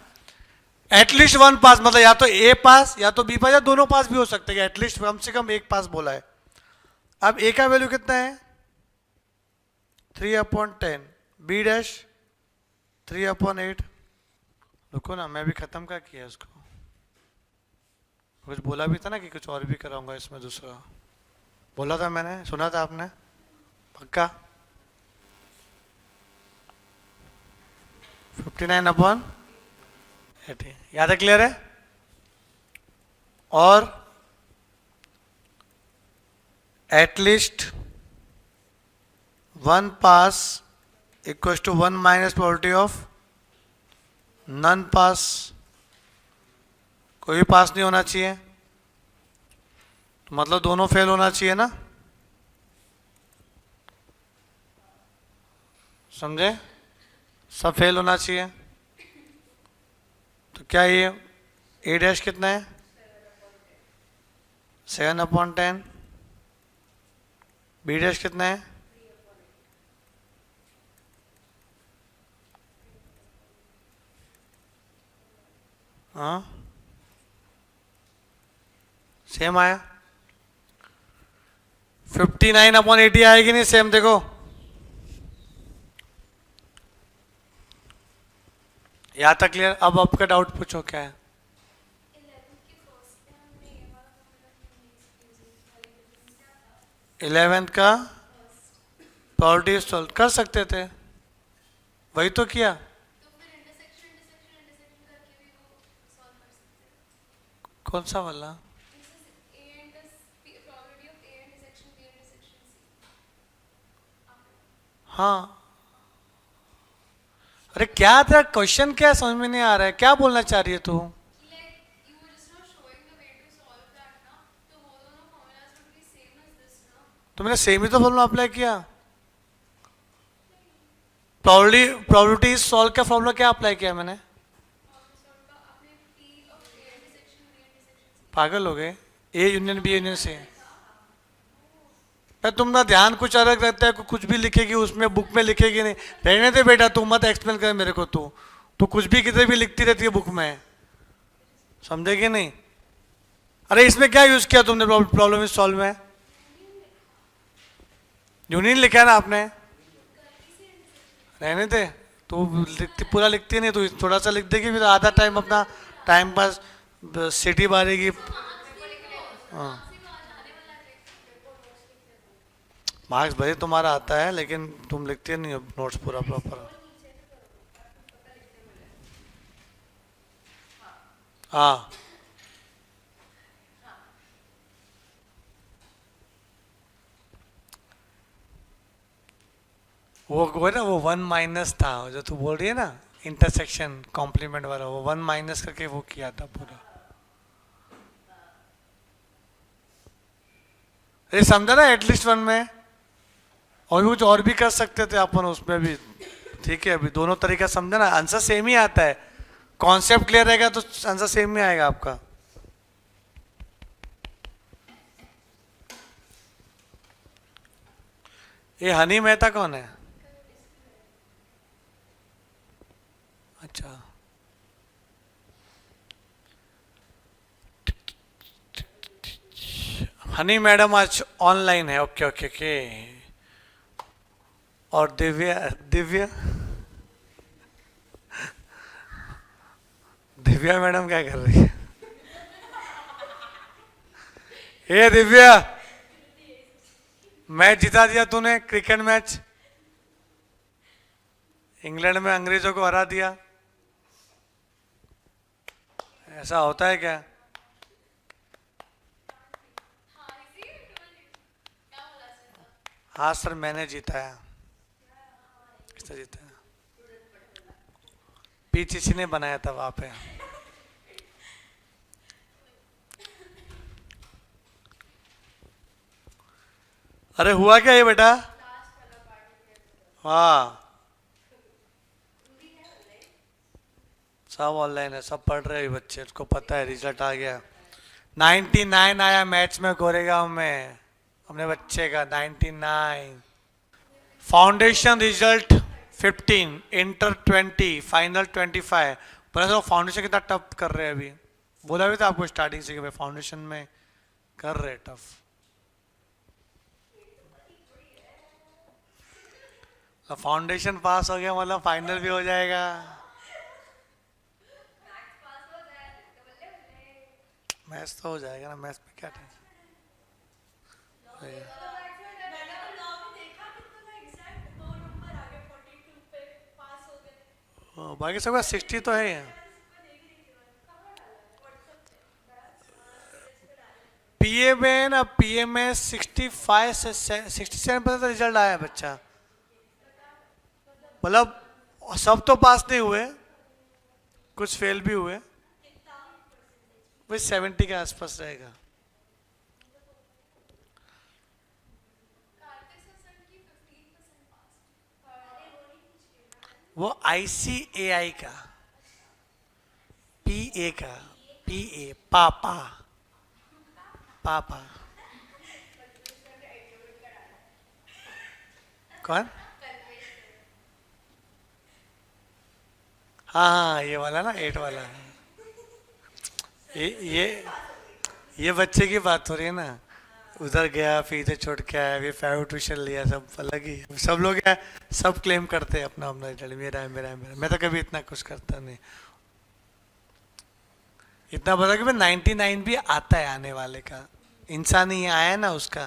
एटलीस्ट वन पास मतलब या तो ए पास या तो बी पास या दोनों पास भी हो सकते हैं। एटलीस्ट कम से कम एक पास बोला है। अब ए का वैल्यू कितना है? 3/10। B dash 3/8। रुको ना, मैं भी खत्म का किया उसको। कुछ बोला भी था ना कि कुछ और भी कराऊंगा इसमें दूसरा। बोला था मैंने, सुना था आपने? पक्का? 59/80 याद है? क्लियर है? और at least one pass equal to 1 minus probability of none pass. कोई भी पास नहीं होना चाहिए, तो मतलब दोनों फेल होना चाहिए ना, समझे? सब फेल होना चाहिए। तो क्या ये ए डैश कितना है? 7/10। बी डैश कितना है? हाँ सेम आया। 59/80 आएगी नहीं सेम? देखो यहाँ तक क्लियर। अब आपका डाउट पूछो क्या है? 11th का प्रोबेबिलिटी सॉल्व कर सकते थे, वही तो किया। कौन सा वाला? हाँ अरे क्या तेरा क्वेश्चन क्या है? समझ में नहीं आ रहा है, क्या बोलना चाह रही है तू? तो मैंने सेम ही तो फॉर्मूला अप्लाई किया। प्रोबेबिलिटी सॉल्व का फॉर्मूला क्या अप्लाई किया मैंने? पागल हो गए? ए यूनियन बी यूनियन से। तुम ना ध्यान कुछ अलग रखता है, कुछ भी लिखेगी उसमें, बुक में लिखेगी नहीं। रहने दे बेटा, तू मत एक्सप्लेन कर मेरे को। तू कुछ भी किधर भी लिखती रहती है बुक में, समझेगी नहीं? अरे इसमें क्या यूज किया तुमने प्रॉब्लम इज सॉल्व में? यूनियन लिखा है ना आपने। रहने दे, तू लिखती पूरा लिखती नहीं, तू थोड़ा सा लिख देगी, फिर आधा टाइम अपना टाइम पास सिटी मारेगी। हाँ मार्क्स भले तुम्हारा आता है, लेकिन तुम लिखते नहीं हो नोट्स पूरा प्रॉपर। हाँ वो ना वो 1 माइनस था जो तू बोल रही है ना, इंटरसेक्शन कॉम्प्लीमेंट वाला, वो 1 माइनस करके वो किया था पूरा। अरे समझा ना, एटलीस्ट वन में। और कुछ और भी कर सकते थे अपन उसमें भी। ठीक है, अभी दोनों तरीका समझा ना, आंसर सेम ही आता है। कॉन्सेप्ट क्लियर रहेगा तो आंसर सेम ही आएगा आपका। ये हनी मेहता कौन है? अच्छा हनी मैडम आज ऑनलाइन है। Okay okay okay. और दिव्या दिव्या दिव्या मैडम क्या कर रही है? हे दिव्या, मैच जिता दिया तूने, क्रिकेट मैच। इंग्लैंड में अंग्रेजों को हरा दिया। ऐसा होता है क्या? हाँ सर मैंने जीता है। किसने जीता? पीसीसी ने बनाया था वहां पे। अरे हुआ क्या ये बेटा? हाँ सब ऑनलाइन है, सब पढ़ रहे हैं बच्चे, उसको पता है रिजल्ट आ गया। 99 आया मैथ्स में गोरेगांव में अपने बच्चे का 99। Foundation result 15, inter 20, final 25। पता चलो फाउंडेशन कितना टफ कर रहे हैं अभी। बोला भी था आपको स्टार्टिंग से कि भाई फाउंडेशन में कर रहे टफ। फाउंडेशन पास हो गया मतलब फाइनल भी हो जाएगा। मैथ्स तो हो जाएगा ना, मैथ्स में क्या टेंशन। बाकी सब 60 तो है ही। पीए में ना, पीए में 65 से 67% रिजल्ट आया बच्चा। मतलब सब तो पास नहीं हुए, कुछ फेल भी हुए। वही 70 के आसपास रहेगा। वो ICAI का, PA का, PA पापा पापा। कौन? हाँ हाँ ये वाला ना, 8 वाला। ये बच्चे की बात हो रही है ना। उधर गया फिर इधर छोड़ के आया, फिर 5 ट्यूशन लिया, सब अलग ही है। सब लोग है, सब क्लेम करते हैं अपना अपना रिजल्ट, मेरा है मेरा है मेरा। मैं तो कभी इतना कुछ करता नहीं। इतना पता कि 99 भी आता है आने वाले का। इंसान ही आया ना उसका।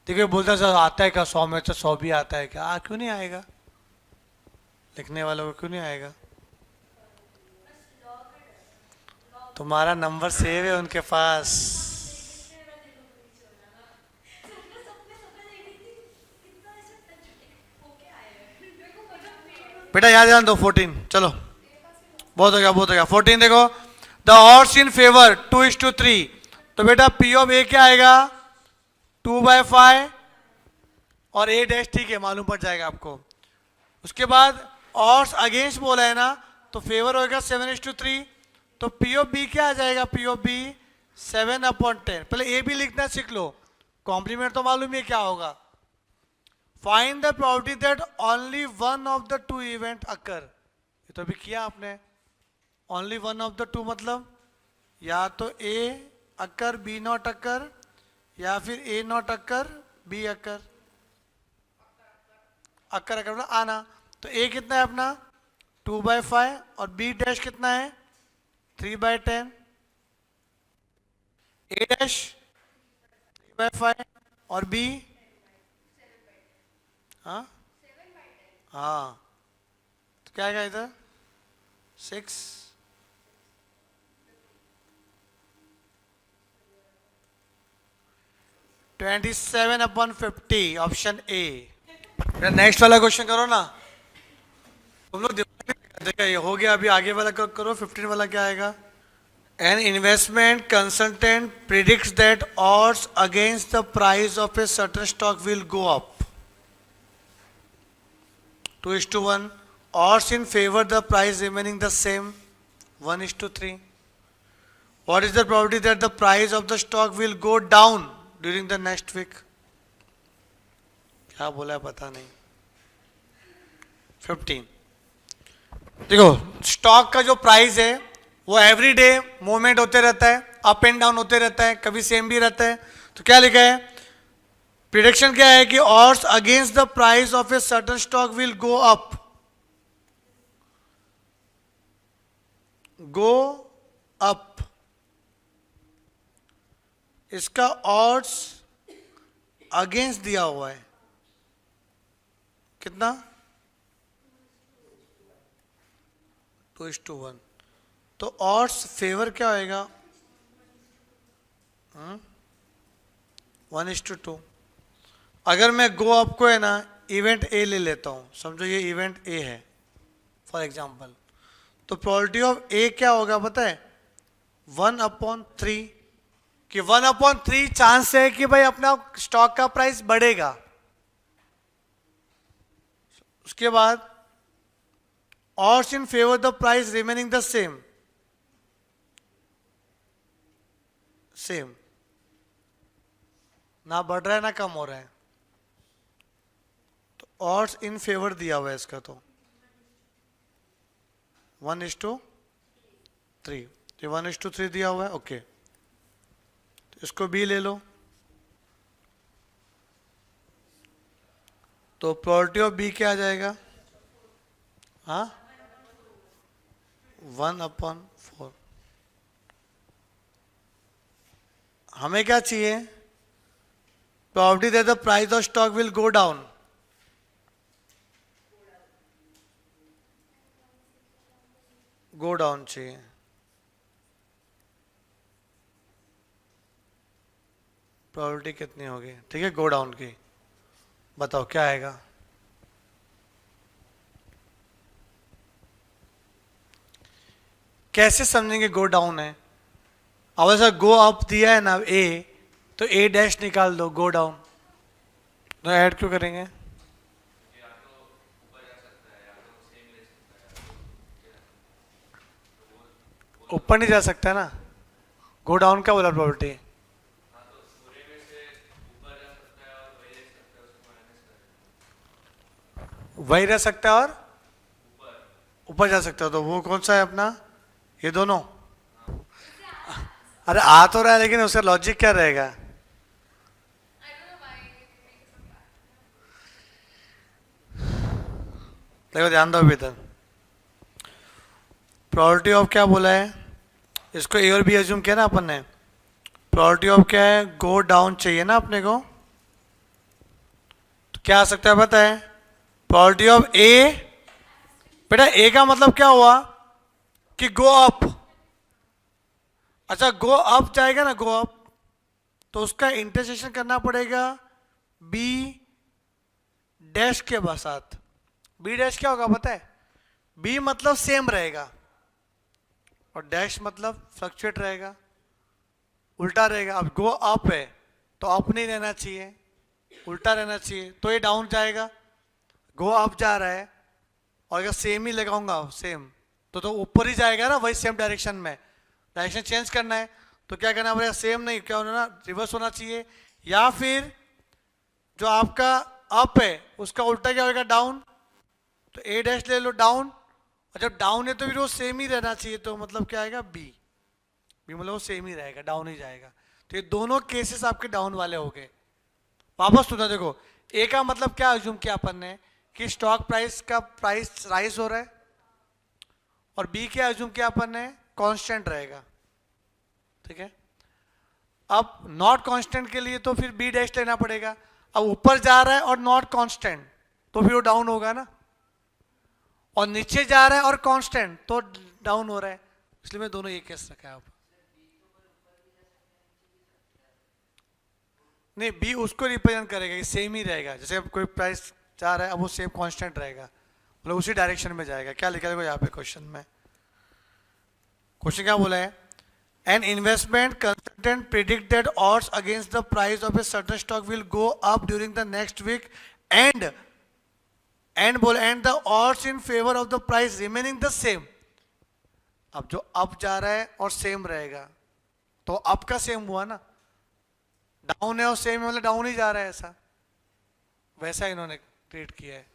देखिए बोलता सर आता है क्या 100 में तो 100 भी आता है क्या? क्यों नहीं आएगा? लिखने वालों को क्यों नहीं आएगा? तुम्हारा नंबर सेव है उनके पास। बेटा याद ध्यान दो 14। चलो बहुत हो गया बहुत हो गया। 14 देखो, द ऑड्स इन फेवर 2:3। तो बेटा पी ऑफ ए क्या आएगा? 2/5 और ए डैश, ठीक है मालूम पड़ जाएगा आपको। उसके बाद ऑड्स अगेंस्ट बोला है ना, तो फेवर होगा 7:3। तो पी ऑफ बी क्या आ जाएगा? P of B 7/10। पहले ए भी लिखना सीख लो, कॉम्प्लीमेंट तो मालूम है क्या होगा। Find the probability that only one of the two event occur. ये तो अभी किया आपने। Only one of the two मतलब या तो ए अकर बी नॉट अकर, या फिर ए नॉट अकर बी अकर। अकर अकर मतलब आना। तो ए कितना है अपना? 2/5 और बी डैश कितना है? 3/10। ए डैश 3/5 और बी, हाँ हाँ, तो क्या आएगा इधर? 6। 27/50, ऑप्शन ए। नेक्स्ट वाला क्वेश्चन करो ना तुम लोग। देखा ये हो गया, अभी आगे वाला करो। 15 वाला क्या आएगा? An investment consultant predicts that odds against the price of a certain stock will go up 2:1. Odds in favor the price remaining the same 1:3. What is the probability that the price of the stock will go down during the next week? क्या बोला है पता नहीं। 15 देखो, stock का जो price है वो एवरी डे मूवमेंट होते रहता है, अप एंड डाउन होते रहता है, कभी सेम भी रहता है। तो क्या लिखा है? प्रिडिक्शन क्या है कि odds against the price of a certain stock will go up, go up. इसका ऑड्स अगेंस्ट दिया हुआ है कितना? 2:1। तो ऑड्स फेवर क्या होएगा? 1:2। अगर मैं गो अप को है ना इवेंट ए ले लेता हूँ, समझो ये इवेंट ए है फॉर एग्जाम्पल, तो प्रोबेबिलिटी ऑफ ए क्या होगा पता है, 1/3, कि 1/3 चांस है कि भाई अपना स्टॉक का प्राइस बढ़ेगा। उसके बाद odds in favor the price remaining the same, ना बढ़ रहा है ना कम हो रहा है, तो odds इन फेवर दिया हुआ है इसका, तो 1:3, तो 1:3 दिया हुआ है, ओके, तो इसको बी ले लो, तो प्रोबेबिलिटी ऑफ बी क्या आ जाएगा, हाँ 1/4। हमें क्या चाहिए, probability that the price of stock will go down, चाहिए, प्रोबेबिलिटी कितनी होगी, ठीक है, गो डाउन की, बताओ क्या आएगा, कैसे समझेंगे गो डाउन है, अब ऐसा गो अप दिया है ना ए, तो ए डैश निकाल दो, गो डाउन, तो ऐड क्यों करेंगे, ऊपर नहीं जा सकता है ना, गो डाउन क्या बोला प्रोबेबिलिटी, वही रह सकता है और ऊपर जा सकता है, तो वो कौन सा है अपना, ये दोनों, अरे आ तो रहा है लेकिन उसका लॉजिक क्या रहेगा, देखो ध्यान दो अभी तक, प्रोबेबिलिटी ऑफ क्या बोला है, इसको ए और बी एज्यूम किया ना अपन ने, प्रोबेबिलिटी ऑफ क्या है, गो डाउन चाहिए ना अपने को, तो क्या आ सकता है पता है, प्रोबेबिलिटी ऑफ ए, बेटा ए का मतलब क्या हुआ कि गो अप, अच्छा गो अप जाएगा ना, गो अप, तो उसका इंटरसेक्शन करना पड़ेगा बी डैश के साथ, बी डैश क्या होगा पता है, बी मतलब सेम रहेगा और डैश मतलब फ्लक्चुएट रहेगा, उल्टा रहेगा, अब गो अप है तो अप नहीं रहना चाहिए, उल्टा रहना चाहिए, तो ये डाउन जाएगा, गो अप जा रहा है, और अगर सेम ही लगाऊंगा सेम, तो ऊपर ही जाएगा ना, वही सेम डायरेक्शन में, डायरेक्शन चेंज करना है तो क्या करना पड़ेगा, सेम नहीं, क्या होना ना, रिवर्स होना चाहिए, या फिर जो आपका अप है उसका उल्टा क्या होगा, डाउन, तो ए डैश ले लो डाउन, और जब डाउन है तो फिर वो सेम ही रहना चाहिए, तो मतलब क्या आएगा, बी, बी मतलब वो सेम ही रहेगा, डाउन ही जाएगा, तो ये दोनों केसेस आपके डाउन वाले हो गए। वापस सुना, देखो ए का मतलब क्या अज्यूम किया अपन ने, कि स्टॉक प्राइस का प्राइस राइज हो रहा है, और बी क्या अज्यूम किया अपन ने, कांस्टेंट रहेगा, ठीक है, अब नॉट कांस्टेंट के लिए तो फिर बी डैश लेना पड़ेगा, अब ऊपर जा रहा है और नॉट कांस्टेंट तो फिर वो डाउन होगा ना, और नीचे जा रहा है और कांस्टेंट तो डाउन हो रहा है, इसलिए मैं दोनों ये केस रखा है। अब नहीं, बी उसको रिप्रेजेंट करेगा कि सेम ही रहेगा, जैसे अब कोई प्राइस जा रहा है, अब वो सेम कांस्टेंट रहेगा, मतलब उसी डायरेक्शन में जाएगा। क्या लिखा है यहाँ पे क्वेश्चन में, क्वेश्चन क्या बोला है, an investment consultant predict that odds against the price of a certain stock will go up during the next week and बोले and the odds in favour of the price remaining the same. अब जो up जा रहा है और same रहेगा, तो up का सेम हुआ ना, डाउन है और सेम है मतलब डाउन ही जा रहा है, ऐसा वैसा इन्होंने ट्रीट किया है।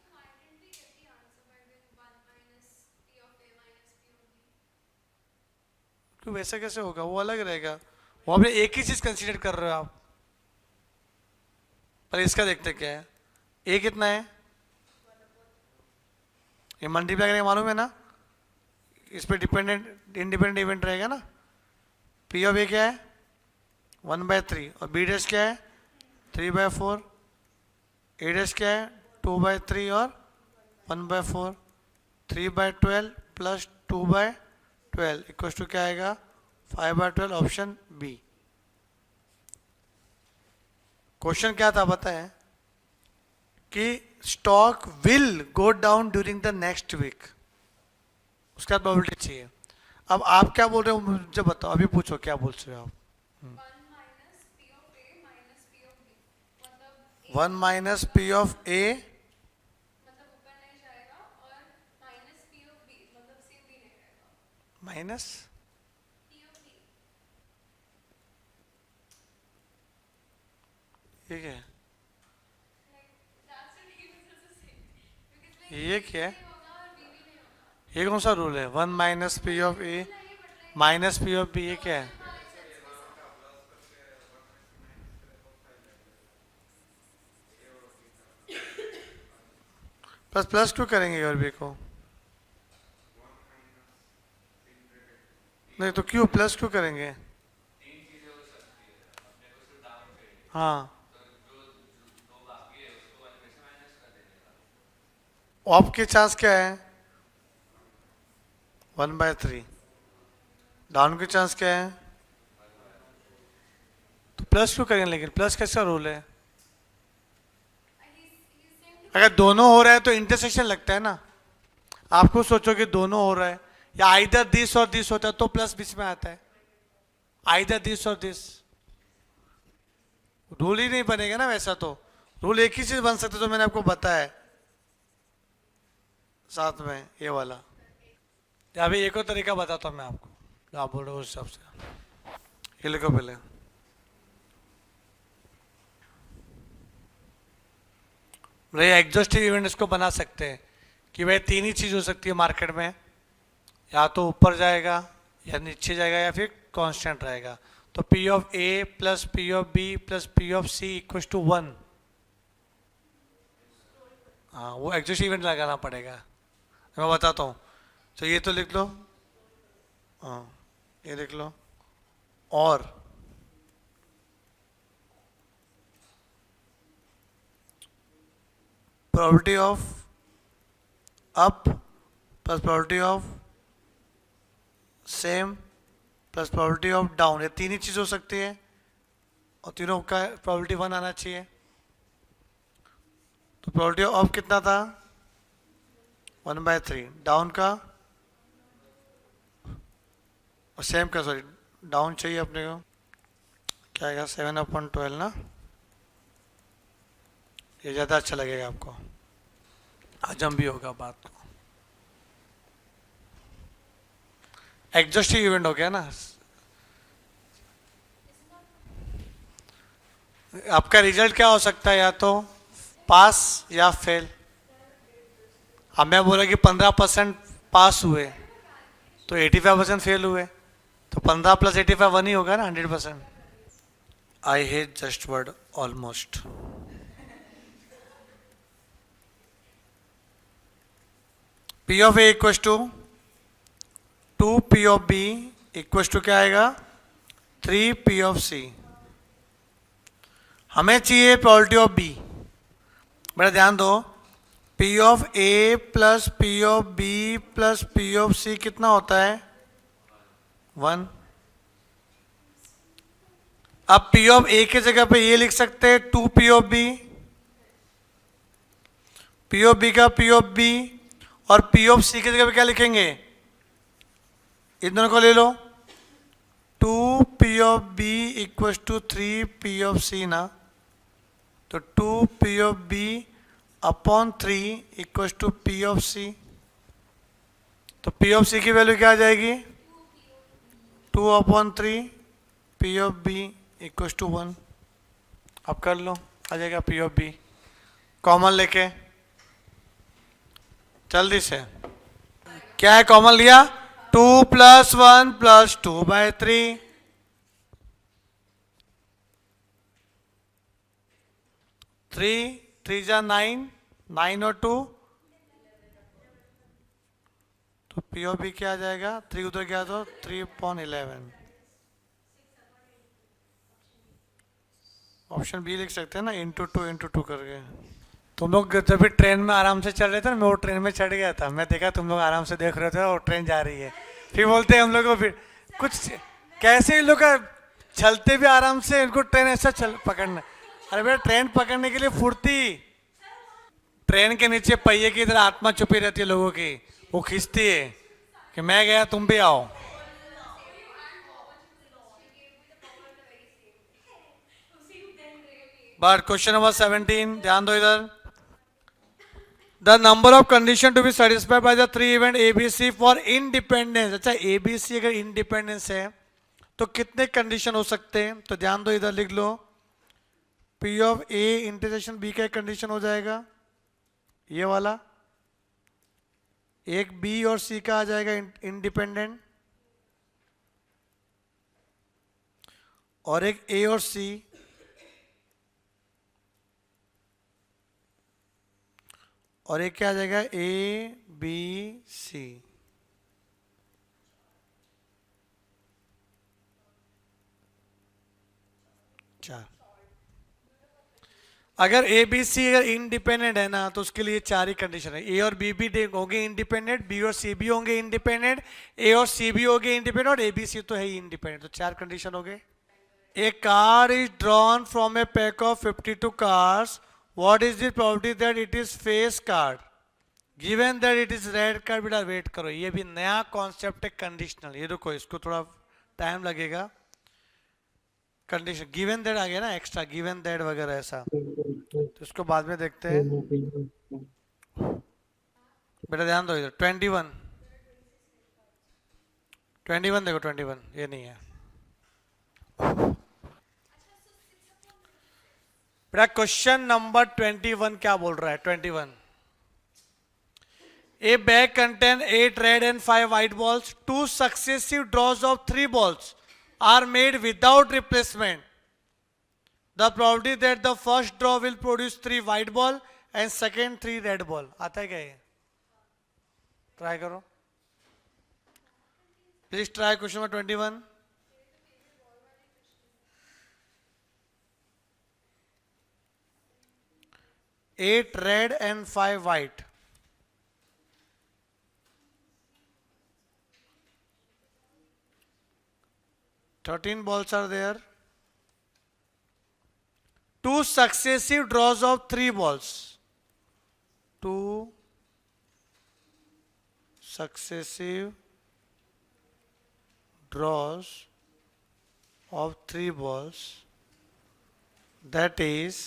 क्यों, वैसा कैसे होगा, वो अलग रहेगा, वो आपने एक ही चीज कंसीडर कर रहे हो आप, पर इसका देखते क्या है, ए कितना है, ये मल्टीप्लाई करेंगे मालूम है ना, इस पे डिपेंडेंट इंडिपेंडेंट इवेंट रहेगा ना, पी ऑफ ए क्या है 1/3 और बी डैश क्या है 3/4, ए डैश क्या है 2/3 और 1/4, 3/12 प्लस 2/12 इक्वल टू क्या आएगा 5/12, ऑप्शन बी। क्वेश्चन क्या था बताएं कि stock will go down during the next week, उसके बाद प्रोबेबिलिटी चाहिए। अब आप क्या बोल रहे हो मुझे बताओ, अभी पूछो क्या बोल रहे हो आप। 1 - P of A माइनस ये क्या है, ये क्या है, ये कौन सा रूल है? 1 - P of A minus P of B, ये क्या है? प्लस प्लस क्यों करेंगे और बी को? नहीं तो क्यों प्लस क्यों करेंगे? हाँ, ऑफ के चांस क्या है? 1/3। डाउन के चांस क्या है? तो प्लस क्यों करेंगे? लेकिन प्लस कैसा रूल है? अगर दोनों हो रहा है तो इंटरसेक्शन लगता है ना। आपको सोचो कि दोनों हो रहा है, या आइदर दिस और दिस होता है तो प्लस बीच में आता है, आइदर दिस और दिस। रूल ही नहीं बनेगा ना वैसा। तो रूल एक ही चीज बन सकता है, तो मैंने आपको बताया साथ में ये वाला। अभी एक और तरीका बताता हूँ मैं आपको, जो आप बोल रहे हो उस हिसाब से। ये लिखो पहले, भाई एग्जॉस्टिव इवेंट इसको बना सकते हैं कि भाई तीन ही चीज हो सकती है मार्केट में, या तो ऊपर जाएगा या नीचे जाएगा या फिर कांस्टेंट रहेगा। तो P(A) plus P(B) plus P(C) equals to 1। हाँ, वो एग्जॉस्टिव इवेंट लगाना पड़ेगा, मैं बताता हूँ। तो ये तो लिख लो, हाँ ये लिख लो, और probability of up plus probability of same plus probability of down, ये तीन ही चीज हो सकती है और तीनों का प्रोबेबिलिटी 1 आना चाहिए। तो प्रोबेबिलिटी ऑफ कितना था? 1/3। डाउन का और सेम का, सॉरी डाउन चाहिए अपने को, क्या आएगा? 7/12 ना। ये ज़्यादा अच्छा लगेगा आपको, हजम भी होगा बात को। एग्जॉस्टिव इवेंट हो गया ना। आपका रिजल्ट क्या हो सकता है? या तो पास या फेल। अब मैं बोला कि 15% पास हुए तो 85% फेल हुए, तो 15 + 85 1 ही होगा ना, 100%। I hate just word almost. P(A) equals to 2 P(B) equals to क्या आएगा? 3 P(C). हमें चाहिए प्रोबेबिलिटी ऑफ B। बड़ा ध्यान दो, P(A) plus P(B) plus P(C) कितना होता है? 1। अब P(A) की जगह पे ये लिख सकते हैं 2 P(B), P(B) का P(B) और P(C) की जगह पे क्या लिखेंगे? इन दोनों को ले लो, 2 P(B) इक्वल्स टू 3 P(C) ना। तो 2 P(B) upon 3 equals to P(C). तो P(C) की वैल्यू क्या आ जाएगी? 2/3 P(B) इक्वल्स टू 1। अब कर लो, आ जाएगा P(B). कॉमन लेके जल्दी से, क्या है कॉमन लिया? 2 + 1 + 2/3, 3 3 जा 9, 9 और 2, तो P(B) क्या आ जाएगा? 3 उधर गया तो 3/11। ऑप्शन बी लिख सकते हैं ना, × 2 करके। तुम लोग जब भी ट्रेन में आराम से चल रहे थे ना, मैं वो ट्रेन में चढ़ गया था, मैं देखा तुम लोग आराम से देख रहे थे और ट्रेन जा रही है, फिर बोलते हैं हम लोग को, फिर कुछ कैसे इन लोग का चलते भी आराम से, इनको ट्रेन ऐसा चल पकड़ना। अरे भैया ट्रेन पकड़ने के लिए फुर्ती, ट्रेन के नीचे पहिए की तरह आत्मा छुपी रहती है लोगों की, वो खींचती है कि मैं गया तुम भी आओ। बट क्वेश्चन नंबर 17, ध्यान दो इधर। The number of condition to be satisfied by the three event ABC for independence. अच्छा, ABC अगर इंडिपेंडेंस है तो कितने कंडीशन हो सकते हैं? तो ध्यान दो इधर, लिख लो P of A intersection B का एक कंडीशन हो जाएगा ये वाला, एक B और C का आ जाएगा इंडिपेंडेंट, और एक A और C, और एक क्या आ जाएगा ABC। चार। अगर ABC अगर इंडिपेंडेंट है ना तो उसके लिए चार ही कंडीशन है। A और B भी होंगे इंडिपेंडेंट, B और C भी होंगे इंडिपेंडेंट, A और C भी होंगे इंडिपेंडेंट, और ABC तो है ही इंडिपेंडेंट। तो चार कंडीशन हो गए। A car is drawn from a pack of 52 cars. What is the probability that it is face card? Given that it is red card, बेटा वेट करो, ये भी नया कॉन्सेप्ट है कंडीशनल। ये रुको, इसको थोड़ा टाइम लगेगा। कंडीशन गिवन दैट आ गया ना, एक्स्ट्रा गिवन दैट वगैरह ऐसा, तो इसको बाद में देखते हैं। बेटा ध्यान दो इधर, 21 देखो, 21 ये नहीं है बेटा। क्वेश्चन नंबर 21 क्या बोल रहा है? 21, A bag contain 8 red and 5 white balls. 2 successive draws of 3 balls are made without replacement. The probability that the first draw will produce 3 white ball and second 3 red ball. आता है क्या ये? Try करो please, try question number 21। Eight red and 5 white. Thirteen balls are there. 2 successive draws of 3 balls. 2 successive draws of 3 balls. That is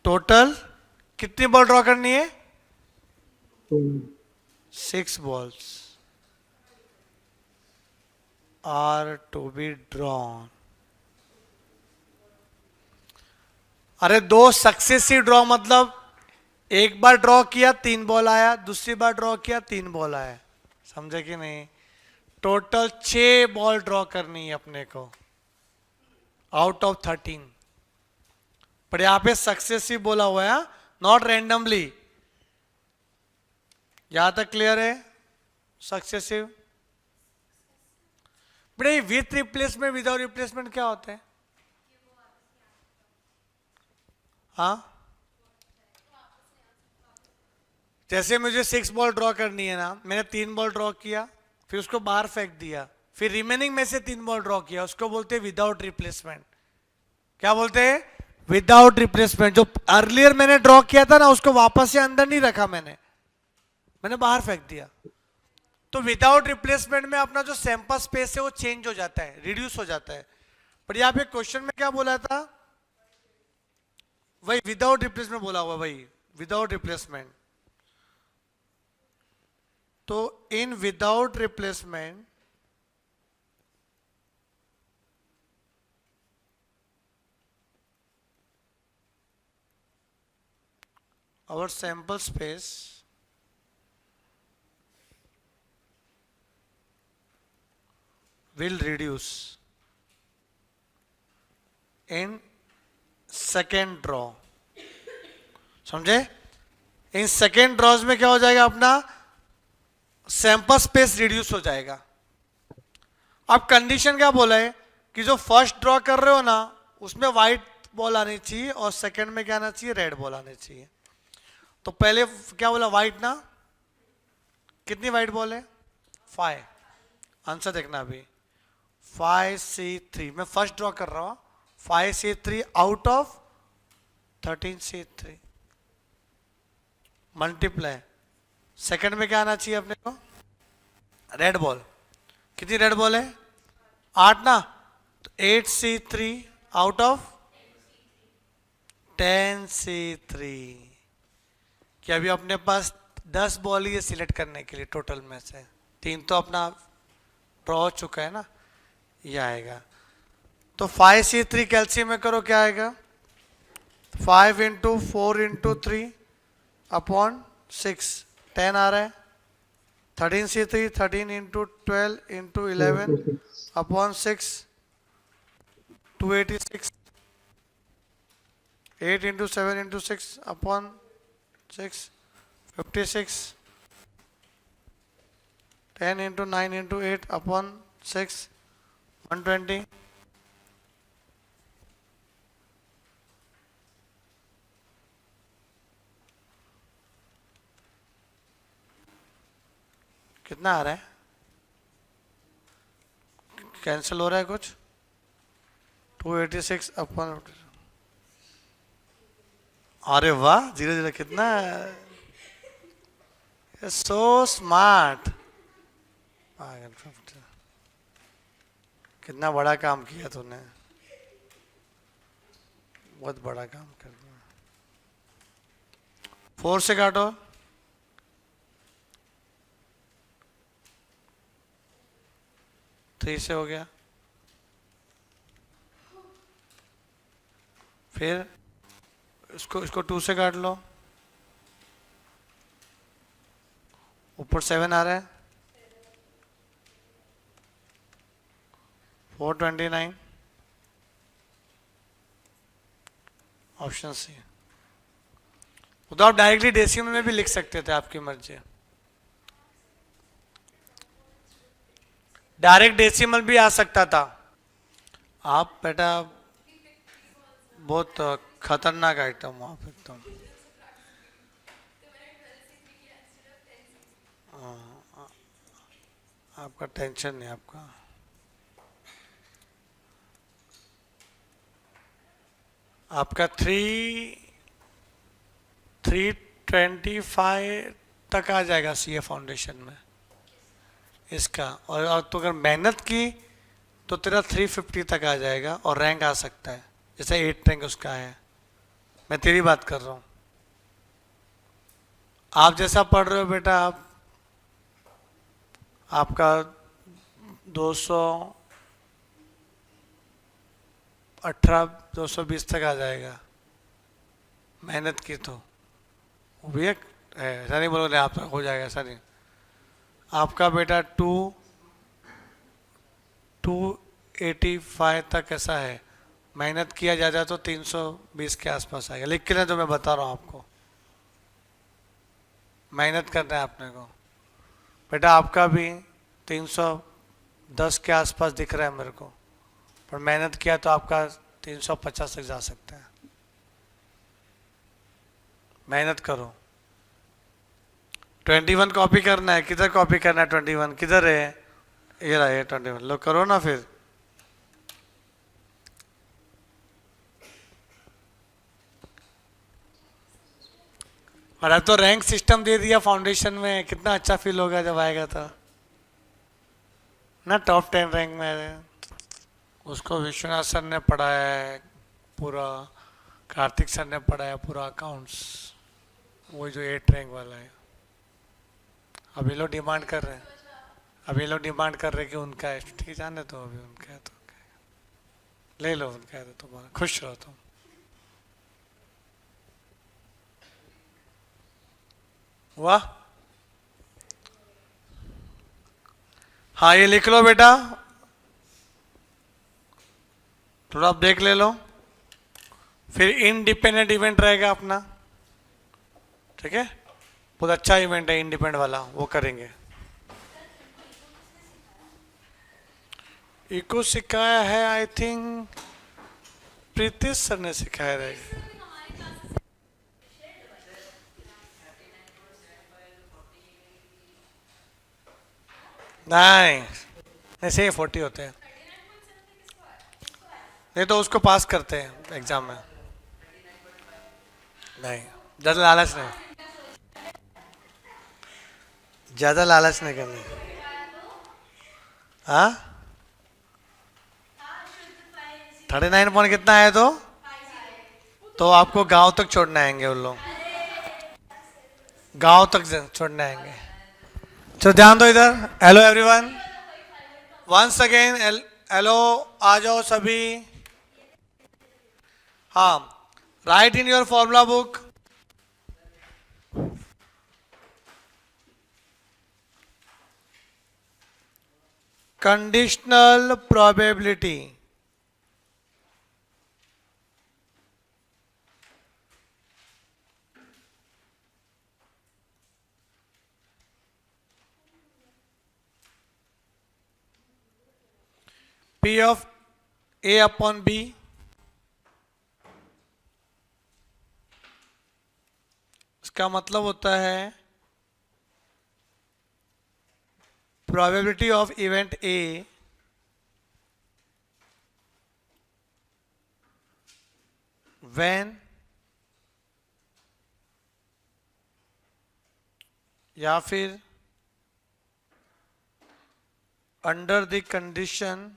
total कितनी ball draw करनी है? 6 balls are to be drawn. अरे 2 successive draw मतलब एक बार draw किया 3 ball आया, दूसरी बार draw किया 3 बॉल आया, समझे कि नहीं? टोटल 6 बॉल ड्रॉ करनी है अपने को आउट ऑफ 13। पर यहां पे सक्सेसिव बोला हुआ है, नॉट रैंडमली। यहां तक क्लियर है? सक्सेसिव बड़े विथ रिप्लेसमेंट विदाउट रिप्लेसमेंट क्या होता है? हाँ, जैसे मुझे 6 बॉल ड्रॉ करनी है ना, मैंने 3 बॉल ड्रॉ किया, फिर उसको बाहर फेंक दिया, फिर रिमेनिंग में से 3 बॉल ड्रॉ किया, उसको बोलते हैं विदाउट रिप्लेसमेंट। क्या बोलते हैं? Without replacement. जो अर्लियर मैंने ड्रॉ किया था ना, उसको वापस से अंदर नहीं रखा मैंने बाहर फेंक दिया। तो विदाउट रिप्लेसमेंट में अपना जो सैंपल स्पेस है वो चेंज हो जाता है, रिड्यूस हो जाता है। पर यहाँ पे क्वेश्चन में क्या बोला था? वही विदाउट रिप्लेसमेंट बोला हुआ, वही विदाउट रिप्लेसमेंट। तो in without replacement our sample space will reduce in second draw। समझे? इन सेकेंड ड्रॉज में क्या हो जाएगा? अपना सैंपल स्पेस रिड्यूस हो जाएगा। अब कंडीशन क्या बोला है कि जो फर्स्ट ड्रॉ कर रहे हो ना, उसमें व्हाइट बॉल आनी चाहिए और सेकेंड में क्या आना चाहिए? रेड बॉल आनी चाहिए। तो पहले क्या बोला? व्हाइट ना। कितनी व्हाइट बॉल है? 5। आंसर देखना अभी। 5C3 मैं फर्स्ट ड्रॉ कर रहा हूं, 5C3 out of 13C3। Multiply, second में क्या आना चाहिए अपने को? Red ball. कितनी रेड बॉल है? 8 ना, तो 8C3 आउट ऑफ 10C3। कि अभी अपने पास 10 बॉल ही है सिलेक्ट करने के लिए टोटल में से, 3 तो अपना ड्रॉ हो चुका है ना, ये आएगा। तो 5C3 कैल्शियम में करो, क्या आएगा? 5 इंटू 4 इंटू 3 अपॉन 6, 10 आ रहा है। 13C3 13 into 12 into 11 upon 6, 286। 8 into 7 into 6 upon 6, 56। 10 into 9 into 8 upon 6, 120। कितना आ रहा है? कैंसिल हो रहा है कुछ? 286 अपॉन, अरे वाह, 0 0 कितना, सो स्मार्ट। कितना बड़ा काम किया तूने, बहुत बड़ा काम कर दिया। 4 से काटो, थ्री से हो गया। फिर इसको 2 से काट लो, ऊपर 7 आ रहा है। 429, ऑप्शन सी। तो आप डायरेक्टली डेसिमल में भी लिख सकते थे, आपकी मर्जी। डायरेक्ट डेसिमल भी आ सकता था। आप बेटा बहुत खतरनाक आइटम हो आप एकदम। आपका टेंशन नहीं आपका। आपका 325 तक आ जाएगा सीए फाउंडेशन में इसका। और तो अगर मेहनत की तो तेरा 350 तक आ जाएगा और रैंक आ सकता है, जैसे 8 रैंक उसका है। मैं तेरी बात कर रहा हूँ। आप जैसा पढ़ रहे हो बेटा, आपका 218 220 तक आ जाएगा मेहनत की तो। वो भी एक ऐसा नहीं बोलोगे आप हो जाएगा, ऐसा नहीं। आपका बेटा 285 तक ऐसा है, मेहनत किया जाता तो 320 के आसपास आएगा। लिख के ना, तो मैं बता रहा हूँ आपको, मेहनत करना है आपने को। बेटा आपका भी 310 के आसपास दिख रहा है मेरे को, पर मेहनत किया तो आपका 350 तक जा सकता है। मेहनत करो। 21 कॉपी करना है, किधर कॉपी करना है? 21 किधर है? ये रहा है 21, लो करो ना फिर। और अब तो रैंक सिस्टम दे दिया फाउंडेशन में, कितना अच्छा फील होगा जब आएगा तो ना, टॉप 10 रैंक में। उसको विश्वनाथ सर ने पढ़ाया है पूरा, कार्तिक सर ने पढ़ाया पूरा अकाउंट्स, वो जो 8 रैंक वाला है। अभी लोग डिमांड कर रहे हैं, अभी लोग डिमांड कर रहे हैं कि उनका है। ठीक है, जाने तो अभी उनका है तो ले लो, उनका है तो तुम्हारा, खुश रहो तुम। वाह, हाँ ये लिख लो बेटा, थोड़ा ब्रेक ले लो, फिर इंडिपेंडेंट इवेंट रहेगा अपना। ठीक है, बहुत अच्छा इवेंट है इंडिपेंडेंट वाला, वो करेंगे। इको सिखाया है आई थिंक प्रीति सर ने सिखाया रहेगा। नहीं से 40 होते हैं, नहीं तो उसको पास करते हैं एग्जाम में। नहीं, ज़्यादा लालच नहीं। ज्यादा लालच नहीं करनी। हाँ 39 पॉइंट कितना है तो आपको गांव तक छोड़ने आएंगे उन लोग, गांव तक छोड़ने आएंगे। चलो ध्यान दो इधर। Hello everyone, once again hello, आ जाओ सभी। हाँ, right in your formula book conditional probability. P of A upon B इसका मतलब होता है probability of event A when या फिर under the condition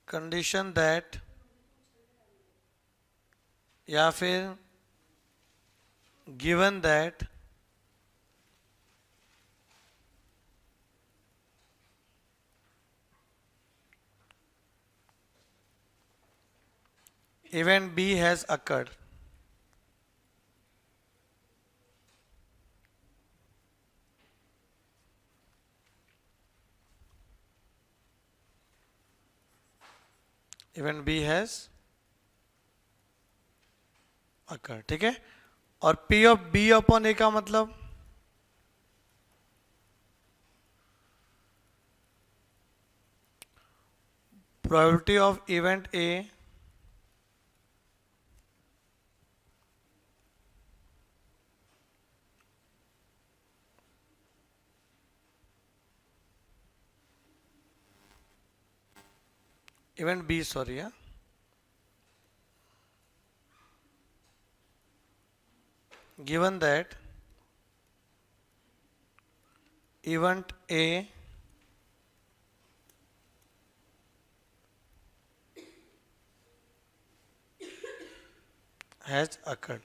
condition that या फिर given that event B has occurred। event B has occurred, ठीक है। और P of B upon A का मतलब probability of event A event B, sorry, yeah, given that event A has occurred।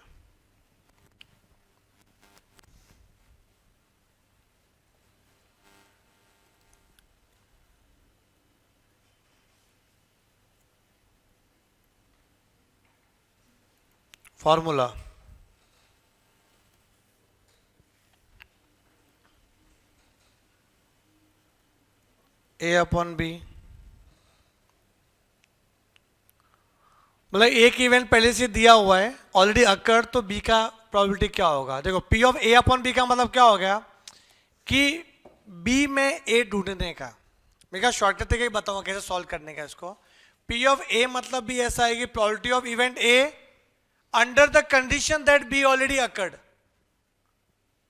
Formula A upon B, मतलब एक event पहले से दिया हुआ है ऑलरेडी अकर्ड, तो B का प्रोबेबिलिटी क्या होगा। देखो P of A upon B का मतलब क्या हो गया कि B में A ढूंढने का, मैं शॉर्टकट तरीके बताऊंगा कैसे सॉल्व करने का इसको। P ऑफ A मतलब भी ऐसा है कि probability of event A under the condition that B already occurred,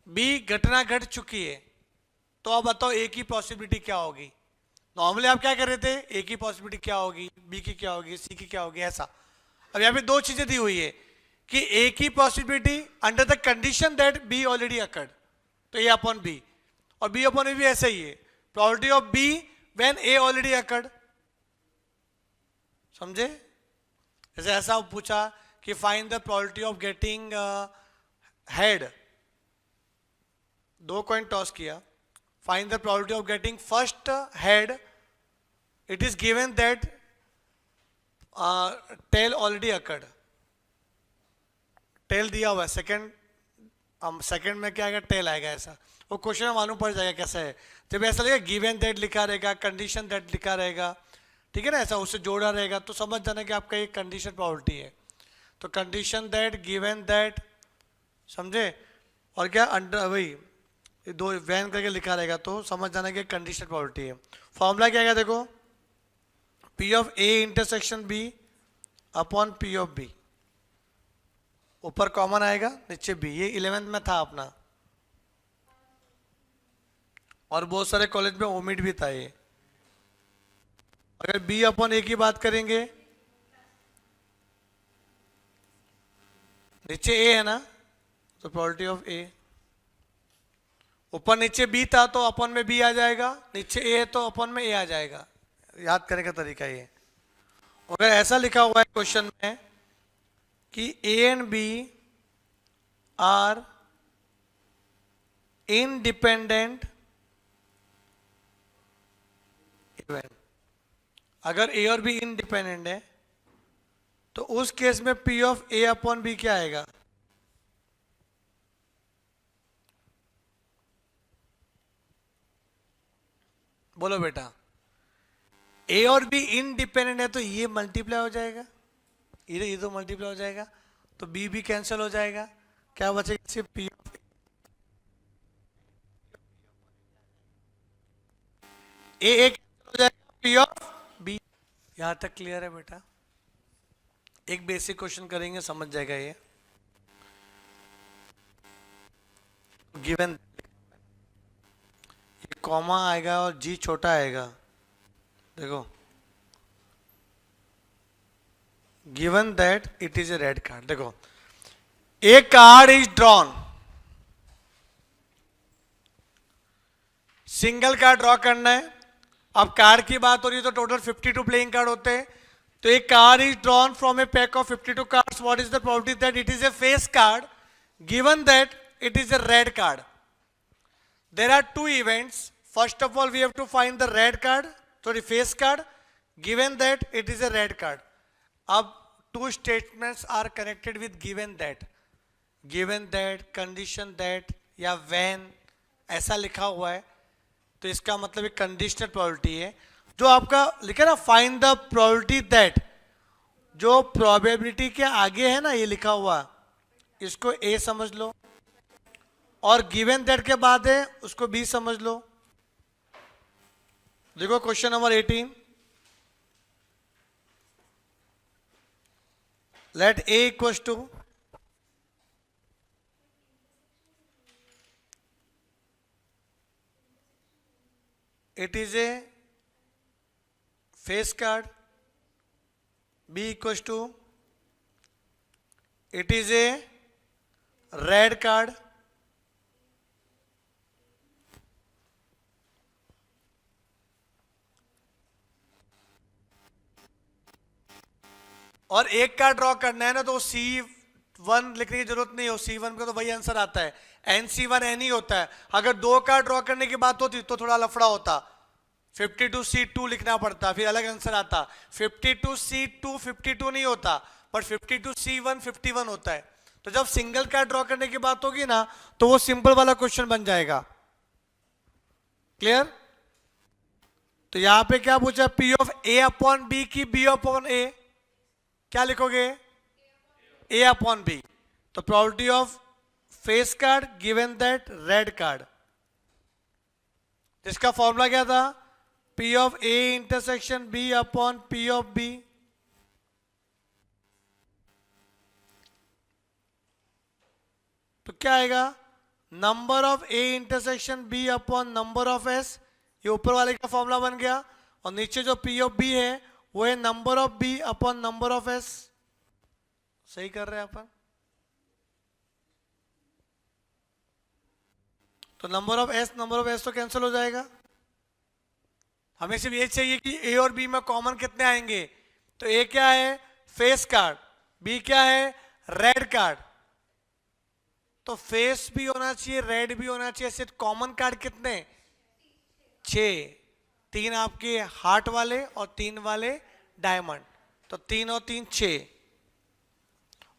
B घटना घट चुकी है, तो अब बताओ A की पॉसिबिलिटी क्या होगी। नॉर्मली आप क्या कर रहे थे, A की पॉसिबिलिटी क्या होगी, B की क्या होगी, C की क्या होगी, ऐसा। अब यहाँ पे दो चीजें दी हुई है कि A की possibility under the condition that B already occurred, तो A अपॉन B, और B अपॉन B भी ऐसा ही है, probability of B when A already occurred. समझे? जैसे ऐसा पूछा कि find the probability of getting head, दो कॉइन टॉस किया, find the probability of getting first head, it is given that tail already occurred, tail दिया हुआ है, सेकंड में क्या आएगा, टेल आएगा, ऐसा वो क्वेश्चन में मालूम पड़ जाएगा कैसा है। जब ऐसा लगेगा गिवन दैट लिखा रहेगा, कंडीशन दैट लिखा रहेगा, ठीक है ना, ऐसा उससे जोड़ा रहेगा, तो समझ जाना कि आपका एक कंडीशन प्रोबेबिलिटी है। तो कंडीशन दैट, गिवन दैट, समझे, और क्या अंडर, वही दो वैन करके लिखा रहेगा, तो समझ जाना कि कंडीशन प्रोबेबिलिटी है। फॉर्मूला क्या है देखो, P of A intersection B upon P of B, ऊपर कॉमन आएगा नीचे B, ये 11th में था अपना। और बहुत सारे कॉलेज में ओमिट भी था ये। अगर बी अपॉन ए की बात करेंगे, नीचे ए है ना, तो प्रोबेबिलिटी ऑफ ए, ऊपर नीचे बी था तो अपॉन में बी आ जाएगा, नीचे ए है तो अपॉन में ए आ जाएगा। याद करने का तरीका ये। अगर ऐसा लिखा हुआ है क्वेश्चन में कि A and B are independent event, अगर ए और बी इनडिपेंडेंट है तो उस केस में P of A upon B क्या आएगा? बोलो बेटा। ए और बी इनडिपेंडेंट है तो ये मल्टीप्लाई हो जाएगा, ये तो मल्टीप्लाई हो जाएगा, तो बी भी कैंसिल हो जाएगा, क्या बचेगा सिर्फ पी ऑफ ए कैंसिल हो जाएगा, पी ऑफ बी। यहां तक क्लियर है बेटा? एक बेसिक क्वेश्चन करेंगे, समझ जाएगा ये। गिवन, ये कॉमा आएगा और जी छोटा आएगा, देखो। Given that it is a red card, देखो a card is drawn, single card draw करना है। अब कार्ड की बात हो रही है तो टोटल 52 प्लेइंग कार्ड होते हैं, तो एक card is drawn from a pack of 52 cards, what is the probability that it is a face card given that it is a red card? There are two events. First of all, we have to find the red card, sorry, face card, given that it is a red card. अब two statements are connected with given that, condition that या when ऐसा लिखा हुआ है, तो इसका मतलब एक कंडीशनल प्रोबेबिलिटी है। जो आपका लिखा ना फाइंड द प्रोबेबिलिटी दैट, जो प्रोबेबिलिटी के आगे है ना ये लिखा हुआ, इसको ए समझ लो, और गिवन दैट के बाद है उसको बी समझ लो। देखो question number 18, let A equals to it is a face card, B equals to it is a red card, और एक का ड्रॉ करना है ना तो C1 लिखने की जरूरत नहीं हो, C1 का तो वही आंसर आता है, NC1 ही होता है। अगर दो का ड्रॉ करने की बात होती तो थोड़ा लफड़ा होता, 52C2 लिखना पड़ता, फिर अलग आंसर आता। 52C2 52 नहीं होता, पर 52C1 51 होता है। तो जब सिंगल का ड्रॉ करने की बात होगी ना तो वो सिंपल वाला क्वेश्चन बन जाएगा। क्लियर? तो यहां पे क्या पूछा, P of A upon B की B अपॉन A, क्या लिखोगे? A upon B। तो probability of face card given that red card, इसका फॉर्मूला क्या था? P of A intersection B upon P of B। तो क्या आएगा? Number of A intersection B upon number of S, ये ऊपर वाले का फॉर्मूला बन गया, और नीचे जो P ऑफ B है वो है number of B upon number of S. सही कर रहे हैं अपन? तो नंबर ऑफ एस तो कैंसिल हो जाएगा। हमें सिर्फ ये चाहिए कि ए और बी में कॉमन कितने आएंगे। तो ए क्या है? Face card. बी क्या है? Red card. तो फेस भी होना चाहिए, रेड भी होना चाहिए। सिर्फ कॉमन कार्ड कितने? 6। 3 आपके हार्ट वाले और 3 वाले डायमंड। तो 3 और 3 6।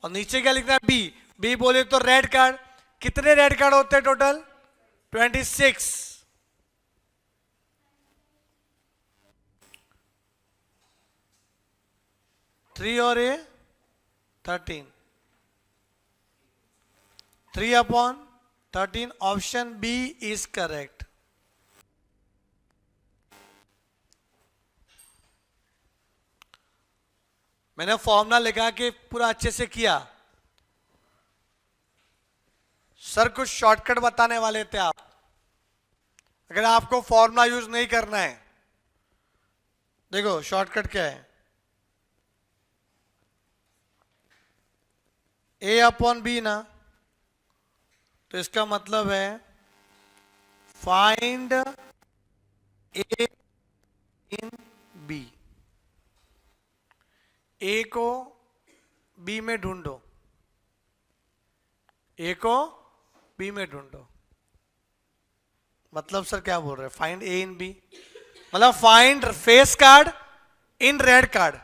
और नीचे क्या लिखना है? बी। बी बोले तो रेड कार्ड। कितने रेड कार्ड होते हैं टोटल? 26। 3 और A 13। 3 upon 13। Option B is correct. मैंने फॉर्मूला लगा के पूरा अच्छे से किया। सर कुछ शॉर्टकट बताने वाले थे आप। अगर आपको फॉर्मूला यूज नहीं करना है, देखो शॉर्टकट क्या है, ए अपॉन बी ना, तो इसका मतलब है फाइंड ए इन बी। ए को बी में ढूंढो, ए को बी में ढूंढो। मतलब सर क्या बोल रहे हैं, फाइंड ए इन बी, मतलब फाइंड फेस कार्ड इन red card,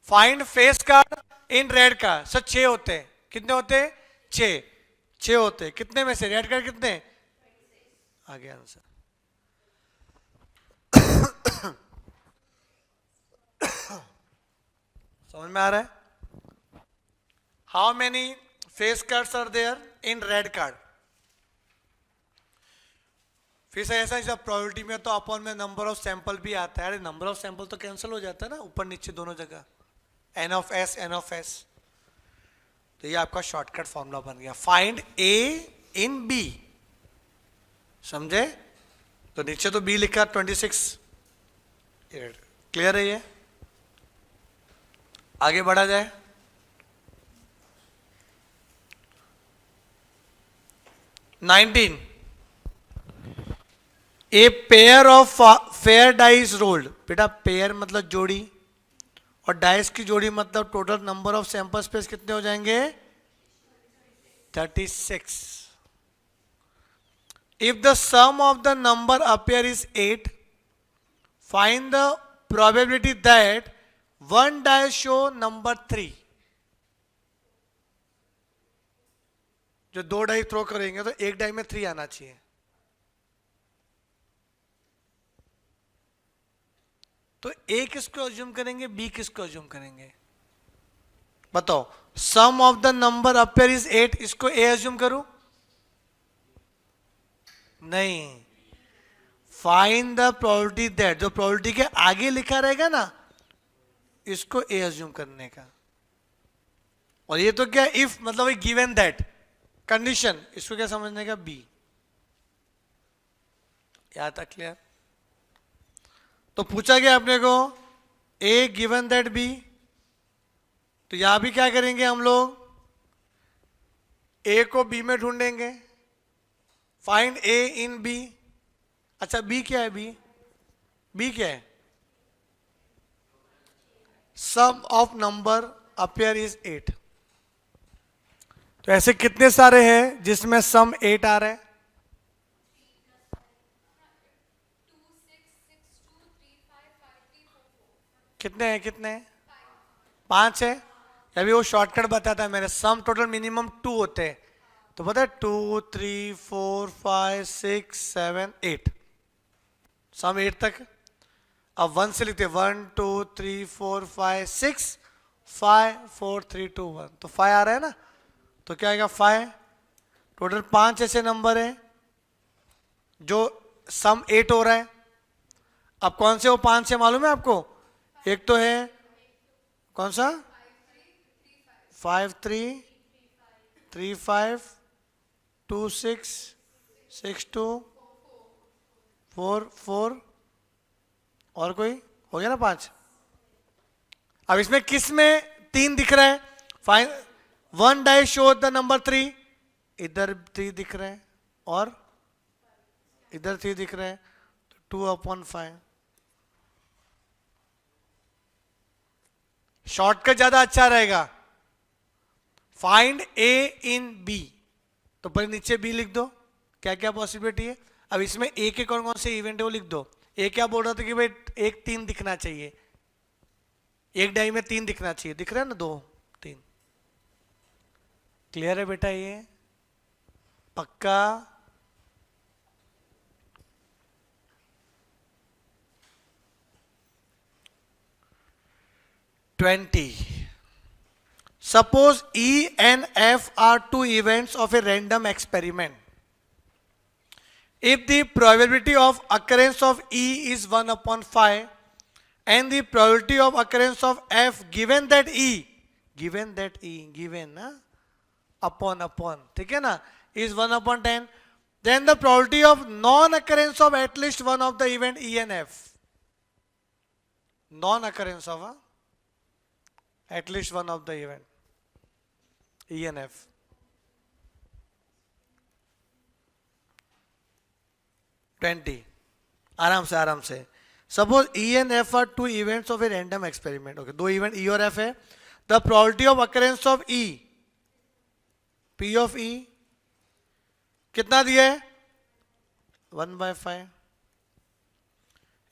find face card इन रेड कार्ड। सर 6 होते हैं, कितने होते हैं, 6 होते हैं, कितने में से रेड कार्ड कितने, आ गया आंसर। समझ में आ रहा है? How many face cards are there in red card. फिर से ऐसा जब प्रोबेबिलिटी में तो अपॉन में नंबर ऑफ सैंपल भी आता है। अरे नंबर ऑफ सैंपल तो कैंसिल हो जाता है ना ऊपर नीचे दोनों जगह, एन ऑफ एस। तो ये आपका शॉर्टकट फॉर्मूला बन गया, फाइंड ए इन बी। समझे? तो नीचे तो बी लिखा 26, क्लियर है ये? आगे बढ़ा जाए। Nineteen, a pair of fair dice rolled. बेटा पेयर मतलब जोड़ी, और डाइस की जोड़ी मतलब total number of sample space कितने हो जाएंगे, 36। If the sum of the number appear is 8, find the probability that one dice show number 3। जो 2 डाई थ्रो करेंगे तो एक डाई में 3 आना चाहिए। तो ए किसको अज्यूम करेंगे, बी किसको अज्यूम करेंगे, बताओ? Sum of the number appear is 8, इसको ए अज्यूम करूं? नहीं, फाइंड द प्रोबेबिलिटी दैट, जो प्रोबेबिलिटी के आगे लिखा रहेगा ना, इसको ए अज्यूम करने का। और ये तो क्या, इफ मतलब गिवन दैट कंडीशन, इसको क्या समझने का, बी। यहां तक क्लियर? तो पूछा गया अपने को ए गिवन दैट बी, तो यहां भी क्या करेंगे हम लोग, ए को बी में ढूंढेंगे, फाइंड ए इन बी। अच्छा बी क्या है, बी क्या है, सम ऑफ नंबर अपेयर इज 8। तो ऐसे कितने सारे हैं जिसमें सम 8 आ रहे हैं? कितने हैं, कितने हैं, 5 है। अभी वो शॉर्टकट बताता है मैंने, सम टोटल मिनिमम 2 होते हैं। तो पता है 2 3 4 5 6 7 8, सम 8 तक। अब 1 से लिखते 1 2 3 4 5 6 5 4 3 2 1, तो 5 आ रहा है ना, तो क्या आएगा 5। टोटल 5 ऐसे नंबर है जो सम 8 हो रहा है। अब कौन से वो 5 है मालूम है आपको? एक तो है कौन सा, 5 3 3 5 2 6 6 2 4 4, और कोई हो गया ना 5। अब इसमें किस में 3 दिख रहा है, find 1 die show the number 3, इधर 3 दिख रहा है और इधर 3 दिख रहा है, तो 2/5। शॉर्टकट ज्यादा अच्छा रहेगा, फाइंड ए इन बी। तो पहले नीचे बी लिख दो, क्या क्या पॉसिबिलिटी है। अब इसमें ए के कौन कौन से इवेंट है वो लिख दो। ए क्या बोल रहा था कि भाई एक 3 दिखना चाहिए, एक डाई में 3 दिखना चाहिए, दिख रहा है ना 2 3। क्लियर है बेटा? ये पक्का? Suppose E and F are 2 events of a random experiment. If the probability of occurrence of E is 1/5 and the probability of occurrence of F given that E upon, ठीक है ना, is 1/10, Then the probability of non-occurrence of at least one of the event E and F. Non-occurrence of at least one of the event E and F. आराम से suppose E and F are two events of a random experiment. Okay, दो event E और F है. The probability of occurrence of E, P of E कितना दिया है 1/5.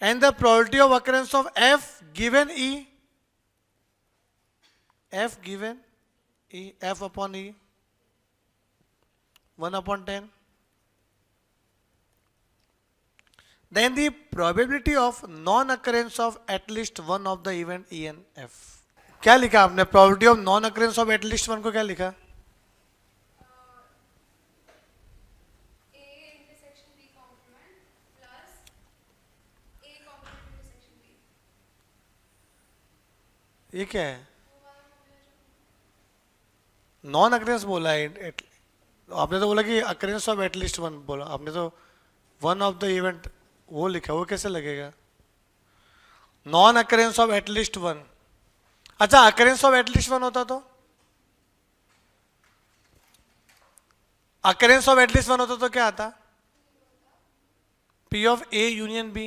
And the probability of occurrence of F given E, F given E, F upon E 1/10. Then the probability of non-occurrence of at least one of the event E and F. क्या लिखा आपने? probability of non-occurrence of at least one को क्या लिखा? A intersection B complement plus A complement intersection B. ये क्या है? Non occurrences बोला है. आपने तो बोला कि अक्रेंस ऑफ एटलीस्ट वन बोला. आपने तो वन ऑफ द इवेंट वो लिखा. वो कैसे लगेगा? Non occurrence of at least one. अच्छा, अक्रेंस ऑफ एटलीस्ट वन होता तो अक्रेंस ऑफ एटलीस्ट वन होता तो क्या आता? P of A union B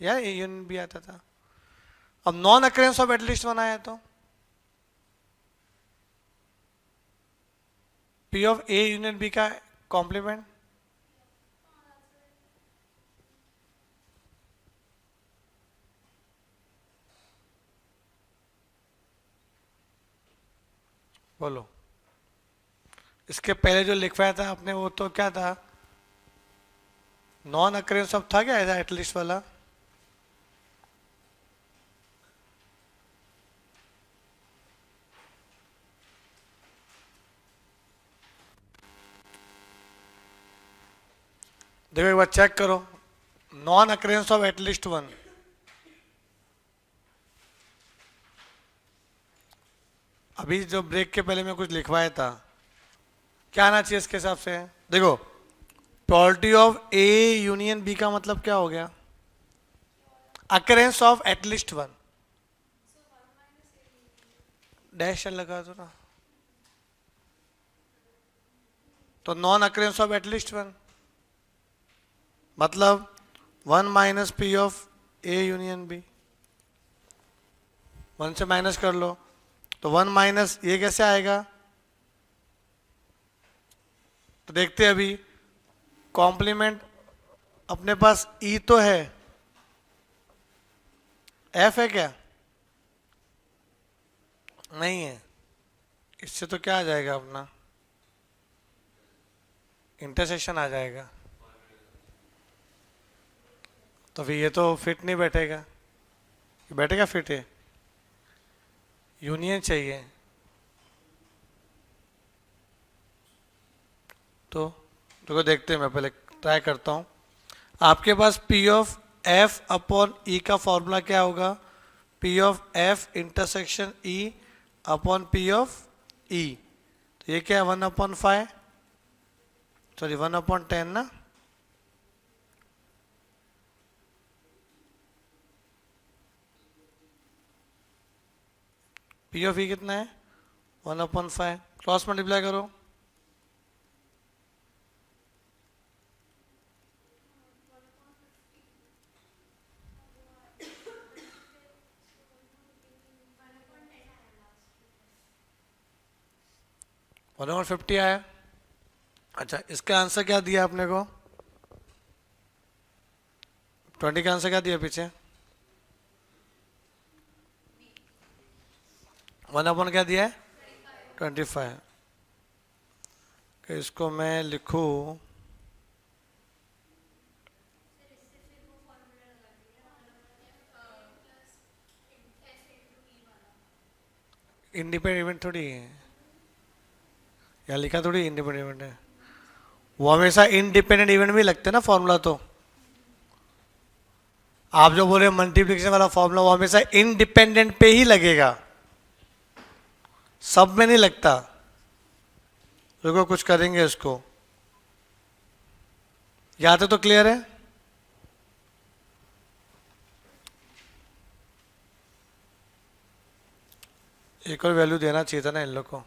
या ए यूनियन बी आता था. अब non occurrence of at least one आया तो P of A union B का कॉम्प्लीमेंट. बोलो. इसके पहले जो लिखवाया था आपने वो तो क्या था? नॉन अक्रेंस ऑफ था क्या ऐसा एटलीस्ट वाला? देखो एक बार चेक करो. Non occurrence of at least one. अभी जो ब्रेक के पहले मैं कुछ लिखवाया था, क्या आना चाहिए इसके हिसाब से? देखो, probability of A union B का मतलब क्या हो गया? Occurrence of at least one. Dash लगा दो ना. तो non occurrence of at least one मतलब 1 minus P of A union B. 1 से माइनस कर लो तो 1 माइनस ये कैसे आएगा? तो देखते हैं अभी. कॉम्प्लीमेंट अपने पास ई तो है, एफ है क्या? नहीं है. इससे तो क्या आ जाएगा अपना? इंटरसेक्शन आ जाएगा. तो फिर ये तो फिट नहीं बैठेगा. बैठेगा? फिट है. यूनियन चाहिए. तो देखो देखते हैं. मैं पहले ट्राई करता हूं. आपके पास P of F upon E का फॉर्मूला क्या होगा? P of F intersection E upon P of E. तो ये क्या है? 1/5 सॉरी 1/10 ना. पी ऑफ ई कितना है? 1/5. क्रॉस मल्टीप्लाई करो. वन 1/50 आया. अच्छा, इसका आंसर क्या दिया आपने को? 20 का आंसर क्या दिया पीछे? 1/, क्या दिया है? 25. इसको मैं लिखूं इंडिपेंडेंट इवेंट थोड़ी है. या लिखा थोड़ी इंडिपेंडेंट इवेंट है. वो हमेशा इंडिपेंडेंट इवेंट में लगते हैं ना फॉर्मूला. तो आप जो बोले मल्टीप्लिकेशन वाला फॉर्मूला वो हमेशा इंडिपेंडेंट पे ही लगेगा, सब में नहीं लगता. रुको कुछ करेंगे इसको, यहां तक तो क्लियर है। एक और वैल्यू देना चाहिए था ना इन लोग को,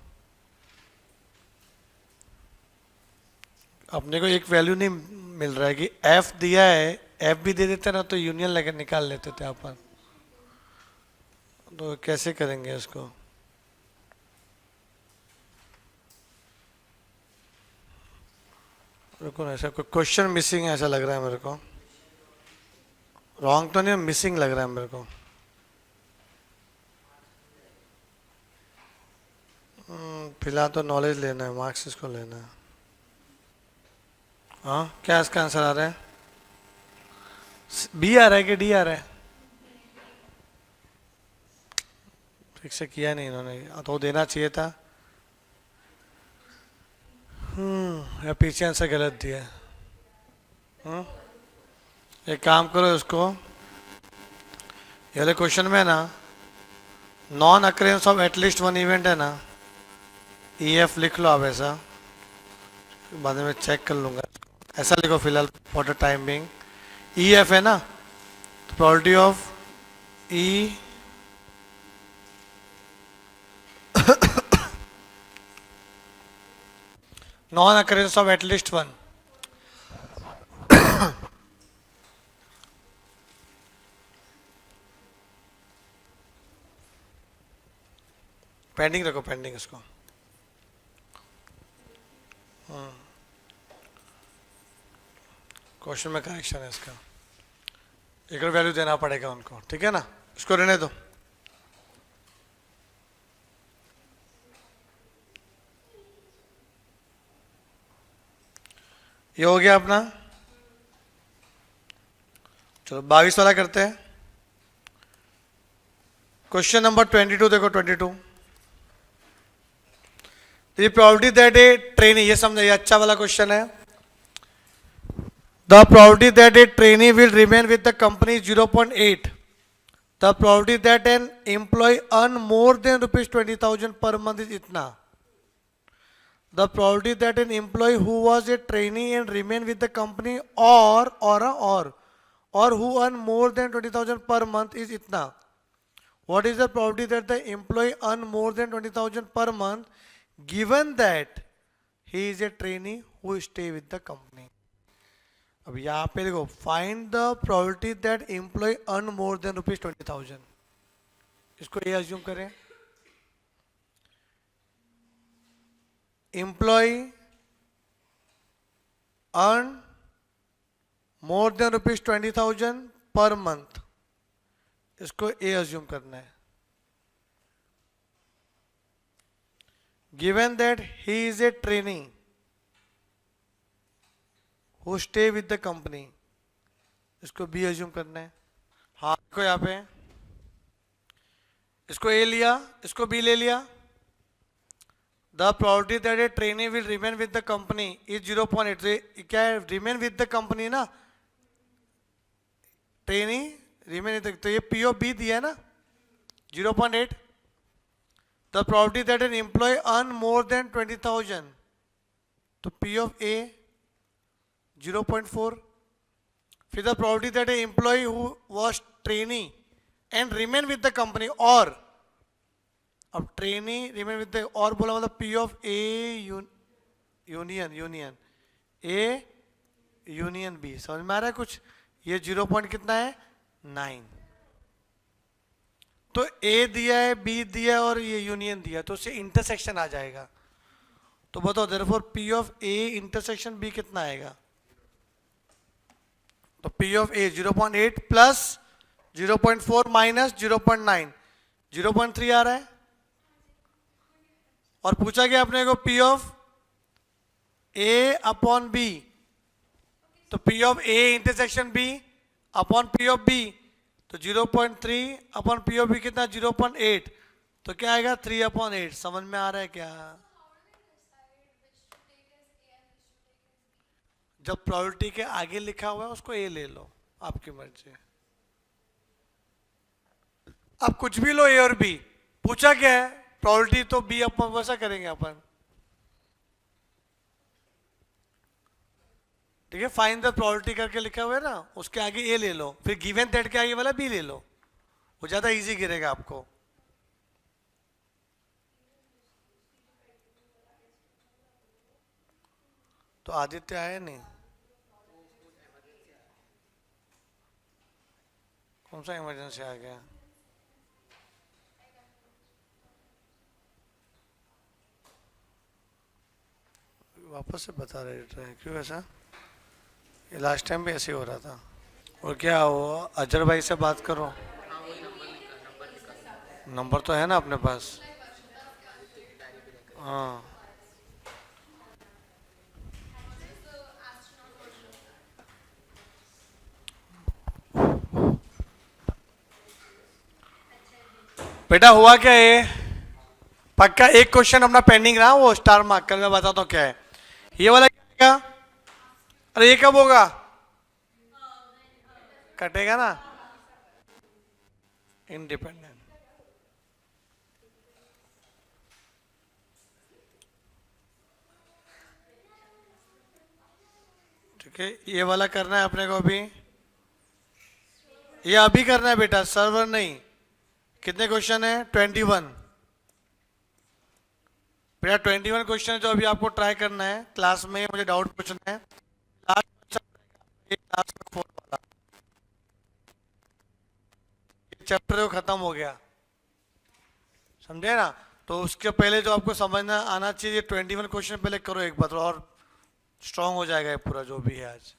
अपने को एक वैल्यू नहीं मिल रहा है कि एफ दिया है, एफ भी दे देते ना तो यूनियन लेकर निकाल लेते थे अपन। तो कैसे करेंगे इसको? रुको ना, ऐसा कोई क्वेश्चन मिसिंग है ऐसा लग रहा है मेरे को। रॉन्ग तो नहीं, मिसिंग लग रहा है मेरे को। फिलहाल तो नॉलेज लेना है, मार्क्स इसको लेना है। हाँ क्या इसका आंसर आ रहा है? बी आ रहा है कि डी आ रहा है? ठीक से किया नहीं इन्होंने, तो देना चाहिए था। या पीछे आंसर गलत दिया। एक काम करो इसको, ये वाले क्वेश्चन में ना non occurrence of at least one event है ना, ई एफ लिख लो आप ऐसा, बाद में चेक कर लूंगा। ऐसा लिखो फिलहाल for the time being. E F है ना, तो probability of E non occurrence of at least one, pending रखो, पेंडिंग इसको। क्वेश्चन में करेक्शन है इसका, एक और वैल्यू देना पड़ेगा उनको, ठीक है ना, इसको रहने दो। ये हो गया अपना। चलो 22 वाला करते हैं। क्वेश्चन नंबर 22 देखो, 22। The probability that a trainee, ये समझे, ये अच्छा वाला क्वेश्चन है। The probability that a trainee will remain with the company 0.8। The probability that an employ earn more than ₹20,000 per month is इतना। The probability that an employee who was a trainee and remain with the company or who earn more than 20,000 per month is itna. What is the probability that the employee earn more than 20,000 per month given that he is a trainee who stay with the company? अब यहाँ पे देखो, find the probability that employee earn more than ₹20,000। इसको ये assume करें, employee earn more than ₹20,000 per month, इसको a assume करना है। Given that he is a trainee who stay with the company, इसको बी अज्यूम करना है। हाँ देखो यहाँ पे, इसको ए लिया, इसको बी ले लिया। The probability that a trainee will remain with the company is 0.8। क्या है, remain with the company ना, trainee remain with the, तो ये P of B दिया है ना 0.8। The probability that an employee earn more than 20,000, तो P of A 0.4। फिर the probability that an employee who was trainee and remain with the company, और अब trainee remain with और बोला, मतलब P of A union A union B, समझ में आ रहा है कुछ? ये 0 पॉइंट कितना है, 9। तो ए दिया है, बी दिया है और ये यूनियन दिया, तो उससे इंटरसेक्शन आ जाएगा। तो बताओ therefore P of A intersection B कितना आएगा? तो P of A 0.8 plus 0.4 minus 0.9, 0.3 आ रहा है। और पूछा गया अपने को P of A upon B, तो P of A intersection B upon P of B, तो 0.3 अपॉन पी ऑफ बी कितना, 0.8, तो क्या आएगा 3/8। समझ में आ रहा है क्या? जब प्रोबेबिलिटी के आगे लिखा हुआ है उसको ए ले लो, आपकी मर्जी। अब कुछ भी लो, ए और बी। पूछा क्या है, प्रोबेबिलिटी तो बी अपन वैसा करेंगे अपन। ठीक है, फाइंड द प्रोबेबिलिटी करके लिखा हुआ है ना, उसके आगे ए ले लो, फिर गिवन दैट के आगे वाला बी ले लो, वो ज्यादा इजी गिरेगा आपको। तो आदित्य आया नहीं, कौन सा इमरजेंसी आ गया? वापस से बता रहे हैं क्यों ऐसा? ये लास्ट टाइम भी ऐसे ही हो रहा था। और क्या वो अजहर भाई से बात करो, नंबर तो है ना अपने पास। हाँ बेटा हुआ क्या ये? पक्का एक क्वेश्चन अपना पेंडिंग रहा, वो स्टार मार्क कर, मैं बताता हूँ क्या है ये वाला। क्या? अरे ये कब होगा? कटेगा ना, इंडिपेंडेंट। ठीक है, ये वाला करना है अपने को अभी, ये अभी करना है बेटा, सर्वर नहीं। कितने क्वेश्चन है? 21 बेटा, 21 क्वेश्चन है जो अभी आपको ट्राई करना है क्लास में। मुझे डाउट पूछना है, लास्ट क्लास में 4 वाला, ये चैप्टर खत्म हो गया, समझे ना? तो उसके पहले जो आपको समझना आना चाहिए, 21 क्वेश्चन पहले करो एक बार, और स्ट्रांग हो जाएगा ये पूरा जो भी है आज।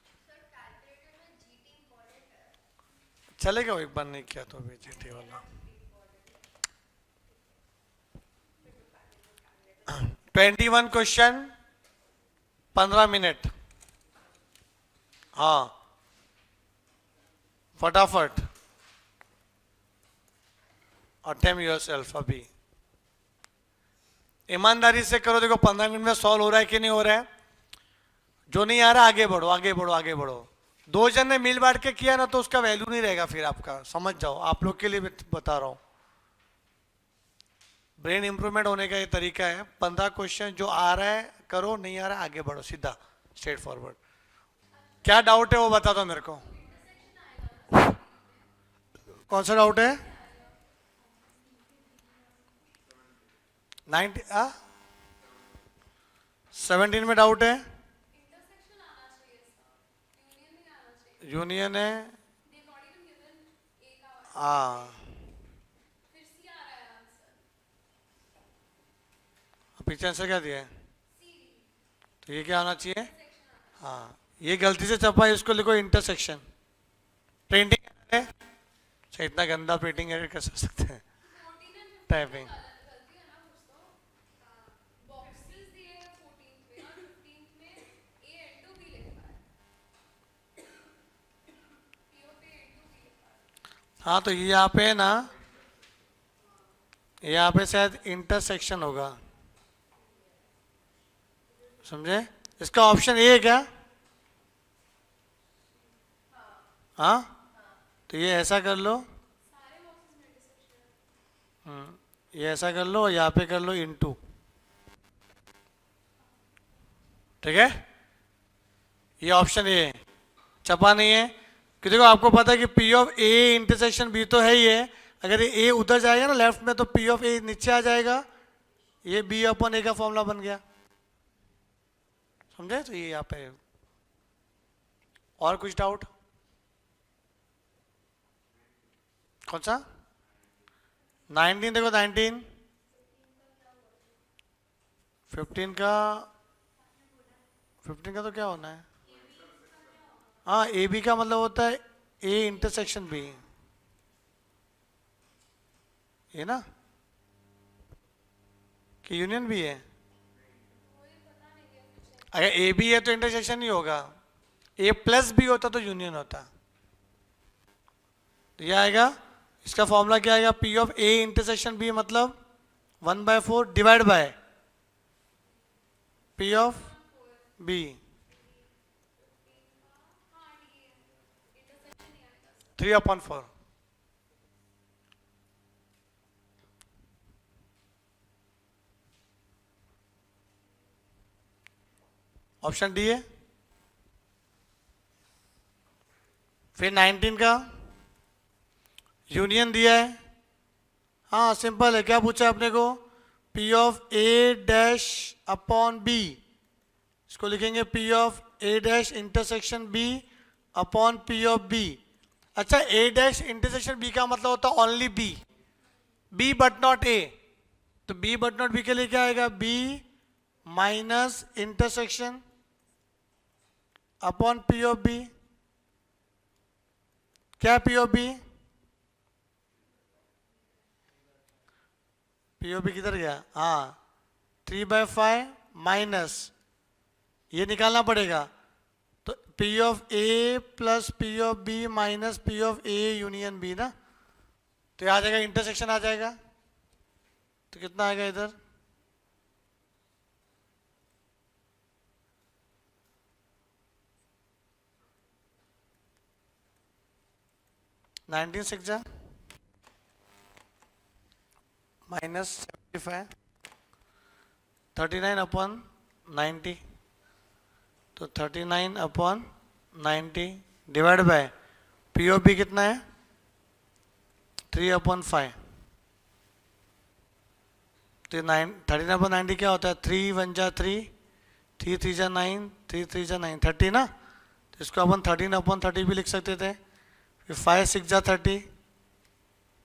चलेगा, वो एक बार नहीं किया तो भी जीटी वाला। 21 क्वेश्चन 15 मिनट, हाँ फटाफट। अटेम्प्ट योरसेल्फ अभी, ईमानदारी से करो। देखो 15 मिनट में सॉल्व हो रहा है कि नहीं हो रहा है? जो नहीं आ रहा आगे बढ़ो, आगे बढ़ो, आगे बढ़ो। 2 जन ने मिल बांट के किया ना तो उसका वैल्यू नहीं रहेगा फिर आपका, समझ जाओ। आप लोग के लिए बता रहा हूं, ब्रेन इंप्रूवमेंट होने का ये तरीका है। 15 क्वेश्चन जो आ रहा है करो, नहीं आ रहा है आगे बढ़ो, सीधा स्ट्रेट फॉरवर्ड। क्या डाउट है वो बता दो मेरे को, कौन सा डाउट है? 17 में डाउट है, इंटरसेक्शन आना चाहिए इसका, यूनियन नहीं आना चाहिए। यूनियन है, दे नॉट इवन गिवन ए का हाँ फिर सी आ रहा है आंसर, पीछे आंसर क्या दिया है? सी तो ये क्या होना चाहिए? सेक्शन आना। हाँ ये गलती से छपा है, इसको लिखो इंटरसेक्शन। प्रिंटिंग है, अच्छा इतना गंदा प्रिंटिंग एरर कर सकते हैं 14 एंड 15 टाइपिंग। गलती है ना कुछ तो। बॉक्सेस दिए हैं 14th में और 15th में ए इंटू बी लिखा है, P of A into B लिखा है। हाँ तो ये यहाँ पे है ना, यहाँ पे शायद इंटरसेक्शन होगा, समझे? इसका ऑप्शन ए है क्या? हाँ तो ये ऐसा कर लो, सारे बॉक्सेस में इंटरसेक्शन है। ये ऐसा कर लो और यहाँ पे कर लो इंटू, ठीक है? ये ऑप्शन ए है, छपा नहीं है कि देखो आपको पता है कि P of A intersection B तो है ही है। अगर ये ए उधर जाएगा ना लेफ्ट में तो पी ऑफ ए नीचे आ जाएगा, ये बी अपॉन ए का फॉर्मूला बन गया, समझे? तो ये यहाँ पे और कुछ डाउट? कौन सा 19? देखो 19 15 का तो क्या होना है? हाँ ए बी का मतलब होता है ए इंटरसेक्शन बी, ये ना कि यूनियन भी है। अगर ए बी है तो इंटरसेक्शन ही होगा, ए प्लस बी होता तो यूनियन होता। तो यह आएगा, इसका फॉर्मूला क्या आएगा? P of A intersection B मतलब 1/4 divide by P of B, 3/4। Option D है। फिर 19 का यूनियन दिया है, हाँ सिंपल है, क्या पूछा है अपने को, P of A dash upon B, इसको लिखेंगे P of A dash intersection B upon P of B। अच्छा, A डैश इंटरसेक्शन B का मतलब होता है only B but not A, तो B बट नॉट B के लिए क्या आएगा, B minus intersection upon P of B। क्या P of B, P of B किधर गया, हाँ 3/5 माइनस, ये निकालना पड़ेगा, तो P of A plus P of B minus P of A union B ना, तो ये आ जाएगा, इंटरसेक्शन आ जाएगा, तो कितना आएगा इधर, नाइनटीन सिक्स जा माइनस 75, 39 अपॉन 90, तो 39 upon 90 divide by P of B कितना है, 3/5, तो 39 अपॉन 90 क्या होता है, 3 1 जा 3, 3 3 जा 9, 3 3 जा 9, 30 ना, तो इसको अपन 13 अपॉन 30 भी लिख सकते थे, फिर 5 6 जा 30,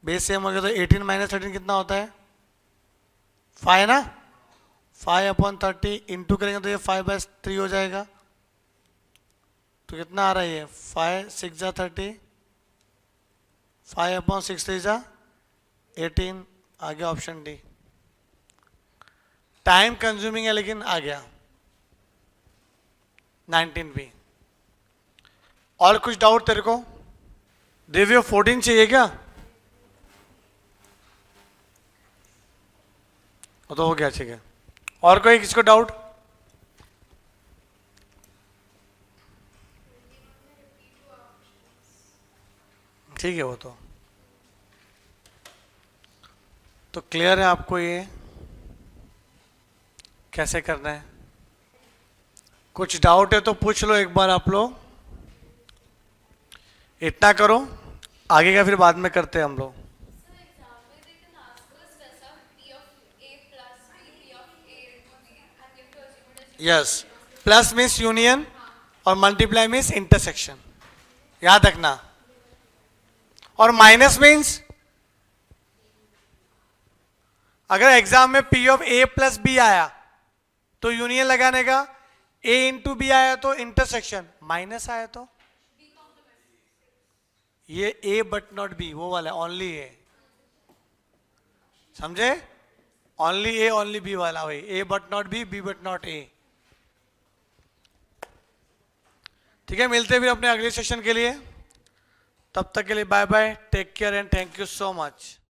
बेस सेम हो गया, तो 18 माइनस 13 कितना होता है, 5 ना, 5 अपॉन 30 इंटू करेंगे तो ये 5/3 हो जाएगा, तो कितना आ रहा है ये, 5 6 जा 30, 5 अपॉन 6 3 जा 18, आ गया ऑप्शन डी। टाइम कंज्यूमिंग है लेकिन आ गया 19 भी। और कुछ डाउट तेरे को, दिव्य 14 चाहिए क्या, वो तो हो गया, ठीक है, और कोई किसको डाउट, ठीक है, वो तो क्लियर है आपको ये कैसे करना है, कुछ डाउट है तो पूछ लो एक बार आप लोग, इतना करो, आगे का फिर बाद में करते हैं हम लोग। सर एग्जाम में they can ask us वैसा P of A plus B, P of A into B, and you have to assume it as yes, plus means union और मल्टीप्लाई मीन्स इंटरसेक्शन, याद रखना, और माइनस मीन्स अगर exam में P of A plus B आया तो union लगाने का, A इंटू B आया तो इंटरसेक्शन, माइनस आया तो ये A बट नॉट B, वो वाला ओनली A, समझे, ओनली A ओनली B वाला वही, A but not B, B but not A। ठीक है, मिलते हैं फिर अपने अगले सेशन के लिए, तब तक के लिए bye bye, take care and thank you so much.